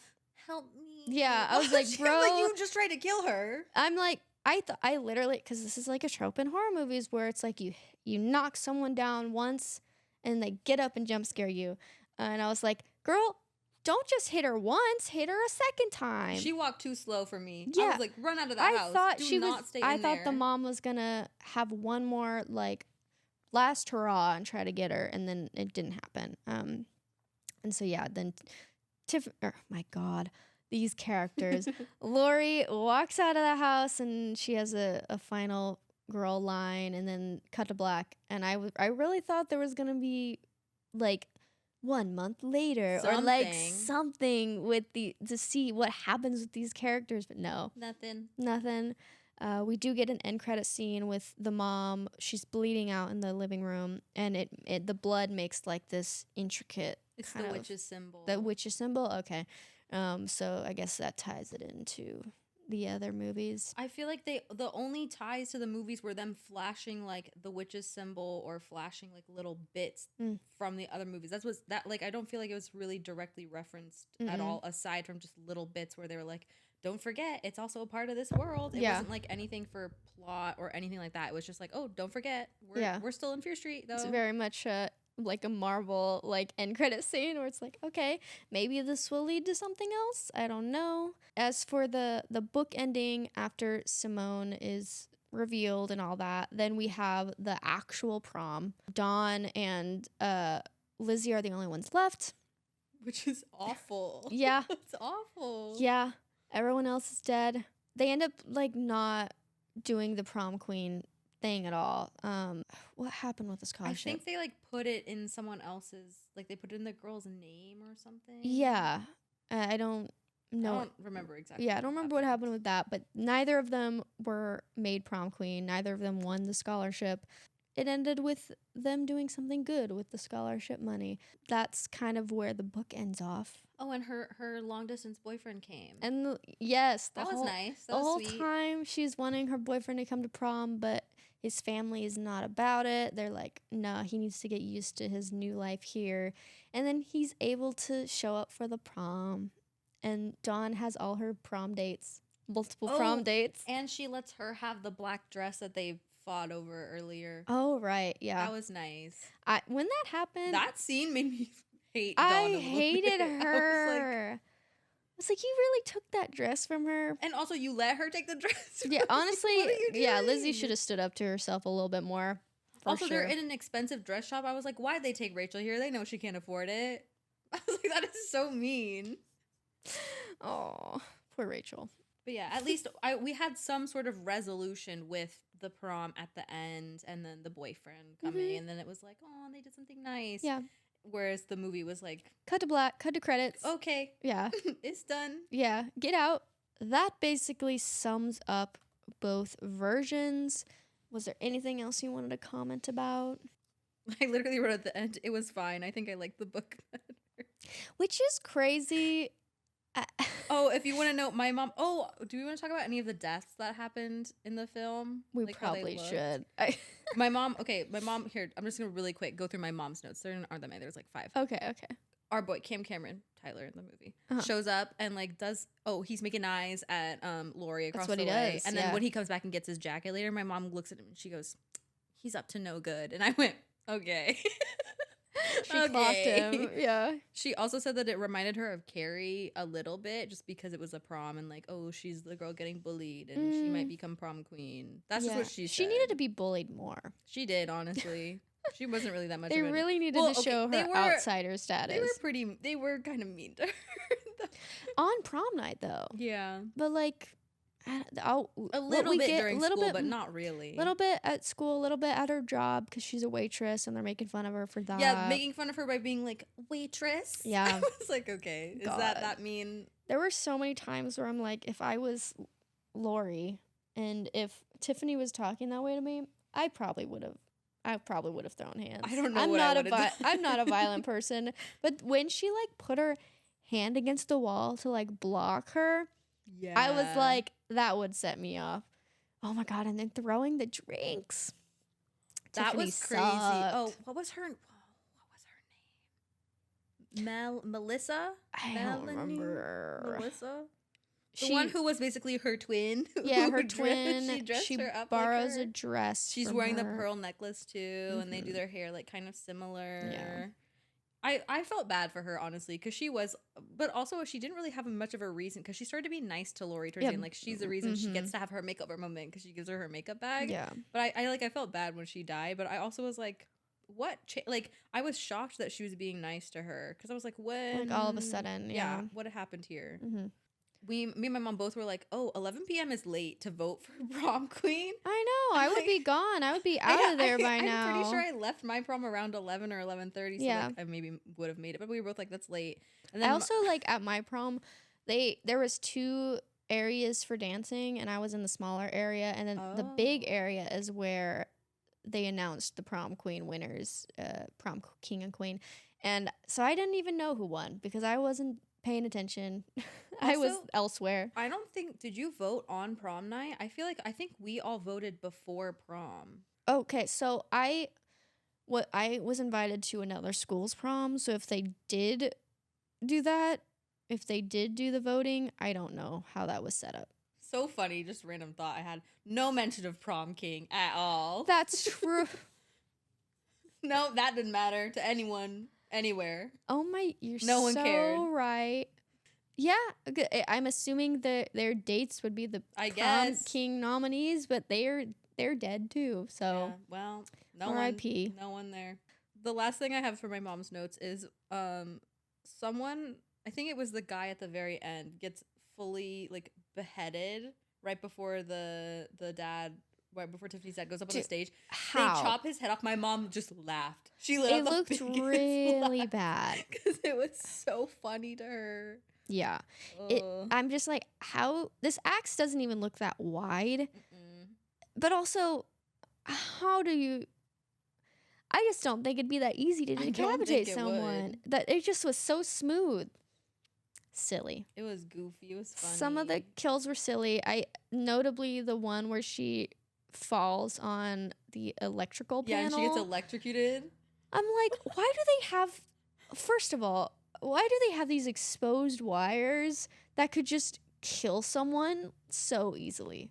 help me. Yeah, I was like, bro. Like, you just tried to kill her. I'm like, I literally, because this is like a trope in horror movies where it's like you knock someone down once and they get up and jump scare you. And I was like, girl, don't just hit her once, hit her a second time. She walked too slow for me. Yeah. I was like, run out of that house. I thought the mom was gonna have one more like last hurrah and try to get her, and then it didn't happen. And so then my God, these characters. Lori walks out of the house and she has a final girl line, and then cut to black. And I really thought there was gonna be like 1 month later or like something with to see what happens with these characters, but no, nothing. We do get an end credit scene with the mom. She's bleeding out in the living room, and the blood makes like this intricate. It's the witch's symbol. The witch's symbol. Okay, so I guess that ties it into the other movies. I feel like the only ties to the movies were them flashing like the witch's symbol or flashing like little bits from the other movies. I don't feel like it was really directly referenced at all, aside from just little bits where they were like, don't forget, it's also a part of this world. It wasn't like anything for plot or anything like that. It was just like, oh, don't forget, we're still in Fear Street though. It's very much like a Marvel like end credit scene where it's like, okay, maybe this will lead to something else. I don't know. As for the book ending after Simone is revealed and all that, then we have the actual prom. Dawn and Lizzie are the only ones left, which is awful. Yeah. It's awful. Yeah. Everyone else is dead. They end up like not doing the prom queen thing at all. What happened with the scholarship? I think they like put it in someone else's, like they put it in the girl's name or something. Yeah. I don't no, I don't remember exactly. yeah, I don't remember what happened with that, but neither of them were made prom queen. Neither of them won the scholarship. It ended with them doing something good with the scholarship money. That's kind of where the book ends off. Oh, and her long distance boyfriend came. And yes, that was nice. That the was whole sweet. time she's wanting her boyfriend to come to prom, but his family is not about it. They're like, nah, he needs to get used to his new life here. And then he's able to show up for the prom. And Dawn has all her prom dates, multiple prom dates. And she lets her have the black dress that they fought over earlier. Oh, right. Yeah. That was nice. When that happened, That scene made me hate Dawn I a little hated bit. her. I was like, you really took that dress from her. And also, you let her take the dress. Yeah, honestly, What are you yeah, doing? Lizzie should have stood up to herself a little bit more. Also, sure. they're in an expensive dress shop. I was like, why'd they take Rachel here? They know she can't afford it. I was like, that is so mean. Oh, poor Rachel. But yeah, at least we had some sort of resolution with the prom at the end, and then the boyfriend coming, and then it was like, oh, they did something nice. Yeah. Whereas the movie was like, Cut to black, cut to credits. okay, Yeah. it's done. Yeah, get out. That basically sums up both versions. Was there anything else you wanted to comment about? I literally wrote at the end, it was fine. I think I liked the book better. Which is crazy. Oh, if you want to know, my mom. Oh, do we want to talk about any of the deaths that happened in the film? We Like how they probably looked? should. My mom. Okay, my mom. Here, I'm just gonna really quick go through my mom's notes. There aren't that many. There's like 5. Okay. Our boy Cameron Tyler in the movie Uh-huh. shows up and like does. Oh, he's making eyes at Lori across what the he way, does, and then yeah. when he comes back and gets his jacket later, my mom looks at him and she goes, "He's up to no good." And I went, "Okay." She clocked him. Yeah. She also said that it reminded her of Carrie a little bit just because it was a prom and like, oh, she's the girl getting bullied and she might become prom queen. That's just what she said. She needed to be bullied more. She did, honestly. She wasn't really that much They of a... really needed to show her outsider status. They were kind of mean to her. On prom night, though. Yeah. But like, A little bit during school, but not really. A little bit at school, a little bit at her job because she's a waitress and they're making fun of her for that. Yeah, making fun of her by being like, waitress? Yeah. I was like, okay, is that mean? There were so many times where I'm like, if I was Lori and if Tiffany was talking that way to me, I probably would have thrown hands. I don't know I'm what not I would've done. I'm not a violent person, but when she like put her hand against the wall to like block her, Yeah. I was like, that would set me off. Oh my god! And then throwing the drinks. that Tiffany was crazy. sucked. Oh, what was her name? Melissa? I don't Melanie? remember. Melissa? The one who was basically her twin. Yeah, who her dressed- twin. She dressed She her up borrows like a her. dress. She's from wearing the her. pearl necklace too, and they do Mhm. their hair like kind of similar. Yeah. I felt bad for her, honestly, because she was, but also she didn't really have much of a reason because she started to be nice to Lori towards the end. Like she's the reason she gets to have her makeover moment because she gives her makeup bag. Yeah. But I felt bad when she died, but I also was like, what? Like I was shocked that she was being nice to her because I was like, when? Like all of a sudden, yeah. What happened here? Mm-hmm. Me and my mom both were like, oh, 11 p.m. is late to vote for prom queen. I know. I would be gone. I would be out of there by now. I'm pretty sure I left my prom around 11 or 11:30. So Yeah. like, I maybe would have made it, but we were both like, that's late. And then I also like at my prom, there was 2 areas for dancing, and I was in the smaller area, and then the big area is where they announced the prom queen winners, prom king and queen, and so I didn't even know who won because I wasn't paying attention. I was Also, elsewhere. I don't think, did you vote on prom night? I think we all voted before prom. Okay, so I was invited to another school's prom, so if they did do that, if they did do the voting, I don't know how that was set up. So funny, just random thought I had. No mention of prom king at all. That's true. No, that didn't matter to anyone, anywhere. Oh my, you're No one so cared. right. Yeah, I'm assuming that their dates would be the I prom guess. king nominees, but they're dead too. So Yeah, well, R.I.P. No one there. The last thing I have for my mom's notes is someone, I think it was the guy at the very end, gets fully like beheaded right before the dad, right before Tiffany's dad goes up on the stage. how? They chop his head off. My mom just laughed. She let It looked really bad. because it was so funny to her. Yeah. Ugh. I'm just like, how this axe doesn't even look that wide. Mm-mm. But also, how do you I just don't think it'd be that easy to I don't decapitate think it someone. would. That it just was so smooth. Silly. It was goofy. It was funny. Some of the kills were silly. Notably the one where she falls on the electrical panel. Yeah, and she gets electrocuted. I'm like, why do they have first of all, why do they have these exposed wires that could just kill someone so easily?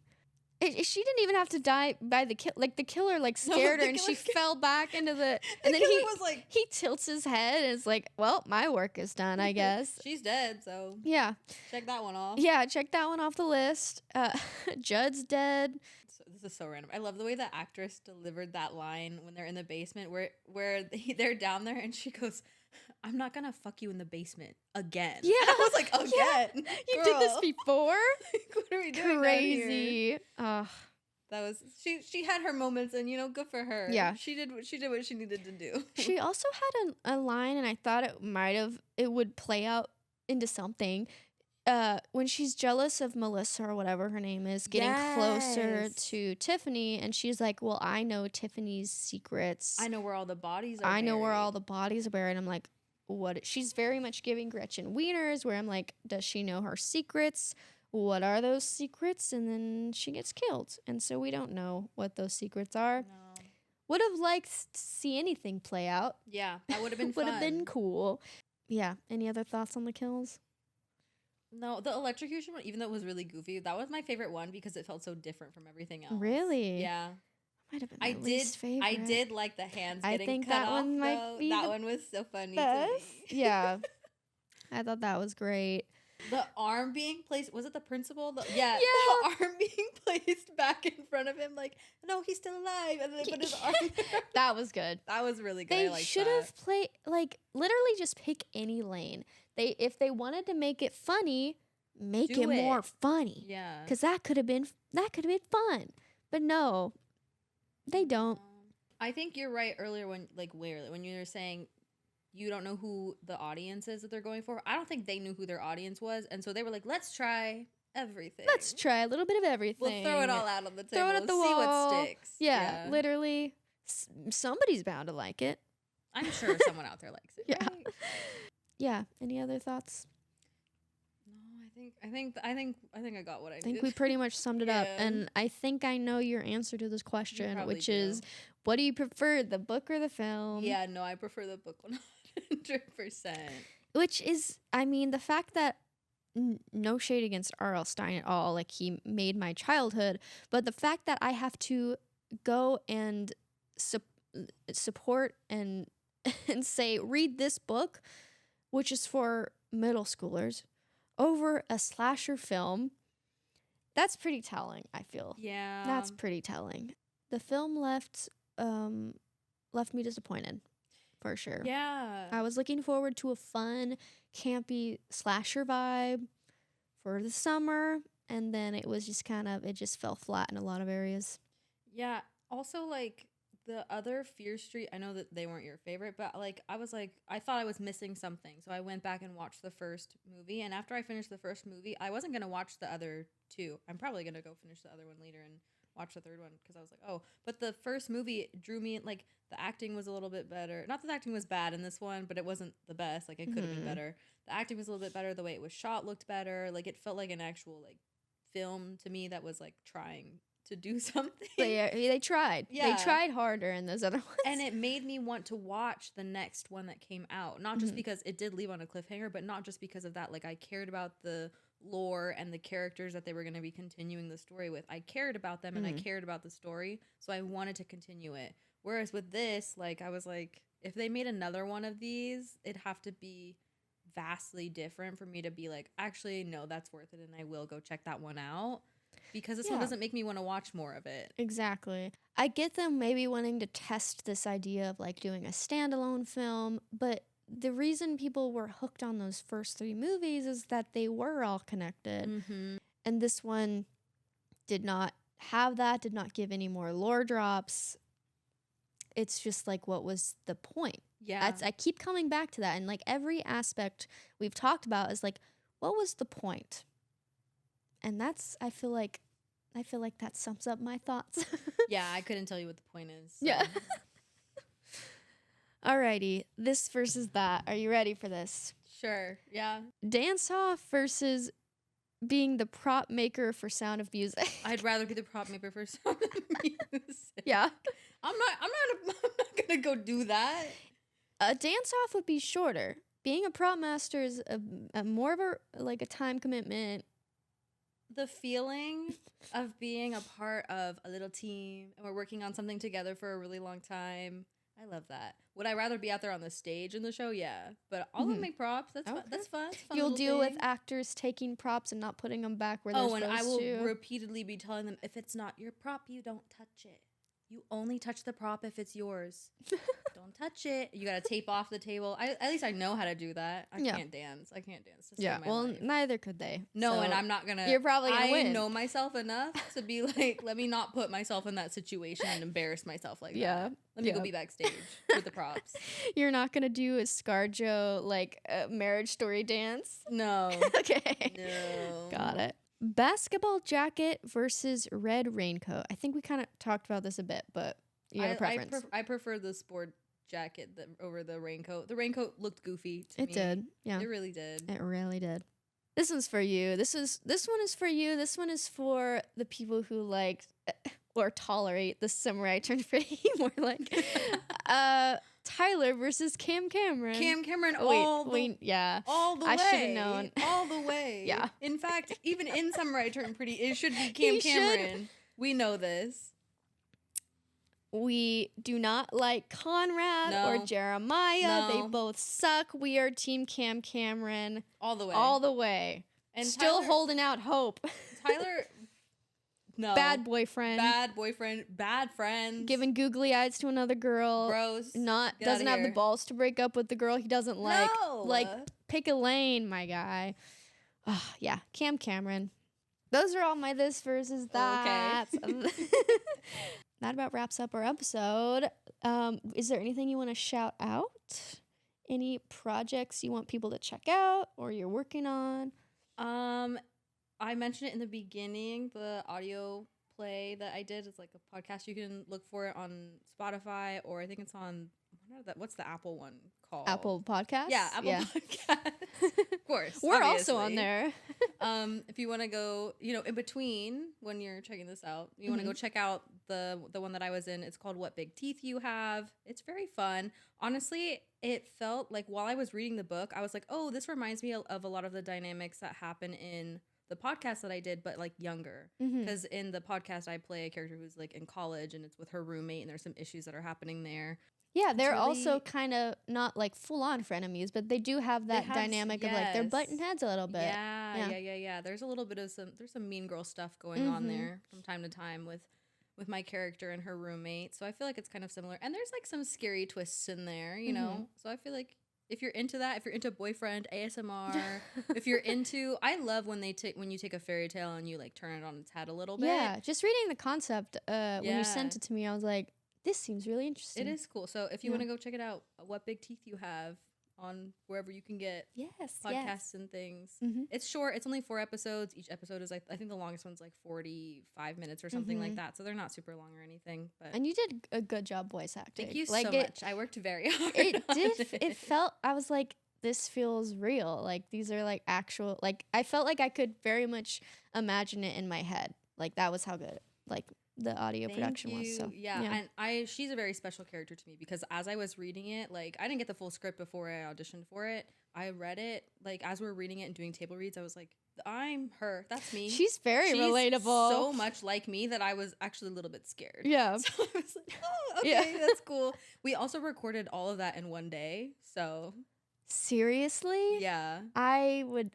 She didn't even have to die by the kill. Like the killer, like scared her, and she fell back into the. And then killer was like, he tilts his head, and is like, "Well, my work is done, I guess." she's dead, so Yeah, check that one off. yeah, check that one off the list. Judd's dead. So, this is so random. I love the way the actress delivered that line when they're in the basement, where they're down there, and she goes, "I'm not gonna fuck you in the basement again." Yeah, and I was like, "Again? Yeah. You did this before? What are we doing? Crazy. That was she had her moments, and good for her. Yeah, she did what she needed to do. She also had a line, and I thought it would play out into something. When she's jealous of Melissa or whatever her name is getting closer to Tiffany, and she's like, "Well, I know Tiffany's secrets. I know where all the bodies are. I know where all the bodies are buried." I'm like, what? She's very much giving Gretchen wieners, where I'm like, does she know her secrets? What are those secrets? And then she gets killed, and so we don't know what those secrets are. No. Would have liked to see anything play out. Yeah, that would have been would fun. have been cool. Yeah. Any other thoughts on the kills? No, the electrocution one, even though it was really goofy, that was my favorite one because it felt so different from everything else. Really? Yeah. Might have been my least favorite. I did like the hands getting think cut that off, one might be that the one was so funny best. to me. Yeah. I thought that was great. The arm being placed, was it the principal? The arm being placed back in front of him, like, no, he's still alive. And then they put his arm there. That was good. That was really good. They should have played, like, literally just pick any lane. If they wanted to make it funny, make it more funny. Yeah. Because that could have been fun. But no, they don't. I think you're right earlier when you were saying you don't know who the audience is that they're going for. I don't think they knew who their audience was. And so they were like, let's try everything. Let's try a little bit of everything. We'll throw it all out on the table. Throw it at the see wall. what sticks. Yeah. Literally. Somebody's bound to like it. I'm sure someone out there likes it. Yeah. Right? Yeah. Any other thoughts? No, I think I got what I think needed. we pretty much summed it up. And I think I know your answer to this question, which is, what do you prefer, the book or the film? Yeah, no, I prefer the book 100%. Which is, I mean, the fact that no shade against R.L. Stine at all, like he made my childhood, but the fact that I have to go and support and say, read this book, which is for middle schoolers, over a slasher film, that's pretty telling, I feel. Yeah. That's pretty telling. The film left me disappointed, for sure. Yeah. I was looking forward to a fun, campy slasher vibe for the summer, and then it was just it just fell flat in a lot of areas. Yeah. Also, like, the other Fear Street, I know that they weren't your favorite, but I thought I was missing something. So I went back and watched the first movie. And after I finished the first movie, I wasn't going to watch the other two. I'm probably going to go finish the other one later and watch the third one because I was like, oh. But the first movie drew me in. Like, the acting was a little bit better. Not that the acting was bad in this one, but it wasn't the best. Like, it could have been better. The acting was a little bit better. The way it was shot looked better. Like, it felt like an actual, like, film to me that was, like, trying to do something. They tried. Yeah. They tried harder in those other ones. And it made me want to watch the next one that came out. Not just because it did leave on a cliffhanger, but not just because of that. Like, I cared about the lore and the characters that they were going to be continuing the story with. I cared about them and I cared about the story. So I wanted to continue it. Whereas with this, like, I was like, if they made another one of these, it'd have to be vastly different for me to be like, actually, no, that's worth it. And I will go check that one out. Because this one doesn't make me want to watch more of it. Exactly. I get them maybe wanting to test this idea of like doing a standalone film, but the reason people were hooked on those first three movies is that they were all connected. Mm-hmm. And this one did not have that, did not give any more lore drops. It's just like, what was the point? Yeah. I keep coming back to that. And like every aspect we've talked about is like, what was the point? And I feel like that sums up my thoughts. Yeah, I couldn't tell you what the point is. So. Yeah. Alrighty, this versus that. Are you ready for this? Sure. Yeah. Dance off versus being the prop maker for Sound of Music. I'd rather be the prop maker for Sound of Music. Yeah. I'm not gonna go do that. A dance off would be shorter. Being a prop master is a more of a time commitment. The feeling of being a part of a little team and we're working on something together for a really long time. I love that. Would I rather be out there on the stage in the show? Yeah. But I'll make props. That's fun. That's fun. It's a fun You'll little deal thing. with actors taking props and not putting them back where they're supposed to. And I will repeatedly be telling them, if it's not your prop, you don't touch it. You only touch the prop if it's yours. Don't touch it. You gotta tape off the table. At least I know how to do that. I can't dance. To save my life. Neither could they. No, so and I'm not gonna. You're probably gonna win. I know myself enough to be like, let me not put myself in that situation and embarrass myself like that. Let me go be backstage with the props. You're not gonna do a ScarJo marriage story dance. No. Okay. No. Got it. Basketball jacket versus red raincoat. I think we kind of talked about this a bit, but you have a preference. I prefer the sport jacket over the raincoat. The raincoat looked goofy to me. It did. Yeah. It really did. It really did. This one's for you. This one is for you. This one is for the people who like or tolerate the samurai turned pretty more like Tyler versus Cam Cameron. Cam Cameron all the way. I should have known. All the way. Yeah. In fact, even in Samurai Turned Pretty, it should be Cam Cameron. We know this. We do not like Conrad or Jeremiah. No. They both suck. We are Team Cam Cameron. All the way. All the way. And still holding out hope. Tyler... No. Bad boyfriend. Bad boyfriend. Bad friends. Giving googly eyes to another girl. Gross. Doesn't have the balls to break up with the girl he doesn't like. No. Like, pick a lane, my guy. Yeah, Cam Cameron. Those are all my this versus that. Okay. That about wraps up our episode. Is there anything you want to shout out? Any projects you want people to check out or you're working on? I mentioned it in the beginning, the audio play that I did. It's like a podcast. You can look for it on Spotify, or I think it's on, what's the Apple one called? Apple Podcasts? Yeah, Apple Podcasts. Of course. We're also on there. If you want to go, in between when you're checking this out, you want to go check out the one that I was in. It's called What Big Teeth You Have. It's very fun. Honestly, it felt like while I was reading the book, I was like, oh, this reminds me of a lot of the dynamics that happen in the podcast that I did, but like younger. Because in the podcast, I play a character who's like in college and it's with her roommate and there's some issues that are happening there. Yeah, they're also kind of not like full on frenemies, but they do have that dynamic of like they're butting heads a little bit. Yeah. There's a little bit of there's some mean girl stuff going on there from time to time with my character and her roommate. So I feel like it's kind of similar. And there's like some scary twists in there, you know? So I feel like if you're into that, if you're into boyfriend ASMR, if you're into, I love when you take a fairy tale and you like turn it on its head a little bit. Yeah, just reading the concept when you sent it to me, I was like, this seems really interesting. It is cool. So if you want to go check it out, What Big Teeth You Have on wherever you can get podcasts and things. It's short. It's only 4 episodes. Each episode is I think the longest one's like 45 minutes or something like that. So they're not super long or anything. But and you did a good job voice acting. Thank you so much. I worked very hard. It felt, I was like, this feels real. Like these are like actual, like I felt like I could very much imagine it in my head. Like that was how good like the audio production was. So yeah. And she's a very special character to me because as I was reading it, like I didn't get the full script before I auditioned for it. I read it like as we were reading it and doing table reads, I was like, I'm her. That's me. She's very relatable. So much like me that I was actually a little bit scared. Yeah. So I was like, oh, okay, that's cool. We also recorded all of that in one day. So seriously? Yeah. I would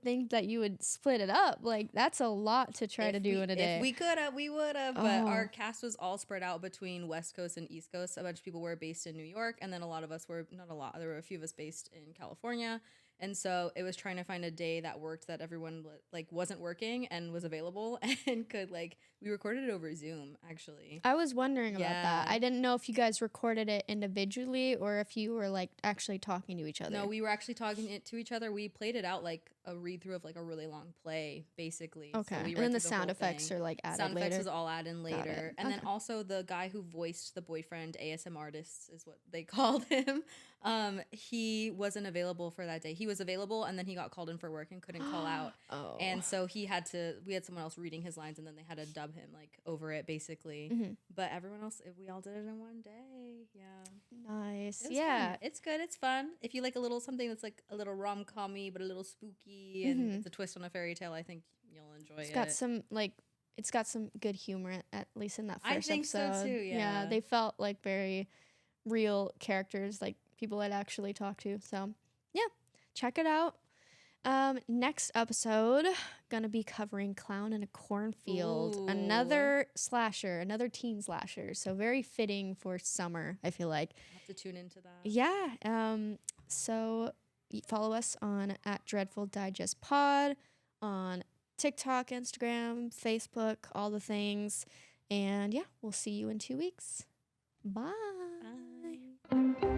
think that you would split it up. Like that's a lot to try to do in a day. If we could have, we would have. But our cast was all spread out between West Coast and East Coast. A bunch of people were based in New York, and then a lot of us were there were a few of us based in California. And so it was trying to find a day that worked, that everyone like wasn't working and was available and could like, we recorded it over Zoom actually. I was wondering about that. I didn't know if you guys recorded it individually or if you were like actually talking to each other. No, we were actually talking to each other. We played it out like a read through of like a really long play, basically. Okay. So we And read then the through sound whole effects thing. are like added Sound later. effects was all added in Got later. it. And then Okay. also the guy who voiced the boyfriend, ASM artists is what they called him. He wasn't available for that day. He was available and then he got called in for work and couldn't call out. Oh. And so we had someone else reading his lines and then they had to dub him like over it basically. Mhm. But everyone else, we all did it in one day. Yeah. Nice. It was Yeah. fun. It's good. It's fun. If you like a little something that's like a little rom-com-y but a little spooky and it's a twist on a fairy tale, I think you'll enjoy it. It's got some good humor at least in that first I think episode. so too, yeah. They felt like very real characters, like people I'd actually talk to. So, yeah, check it out. Next episode, gonna be covering Clown in a Cornfield. Ooh. Another slasher, another teen slasher. So very fitting for summer, I feel like. I'll have to tune into that. Yeah. So follow us on @DreadfulDigestPod on TikTok, Instagram, Facebook, all the things. And yeah, we'll see you in 2 weeks. Bye. Bye.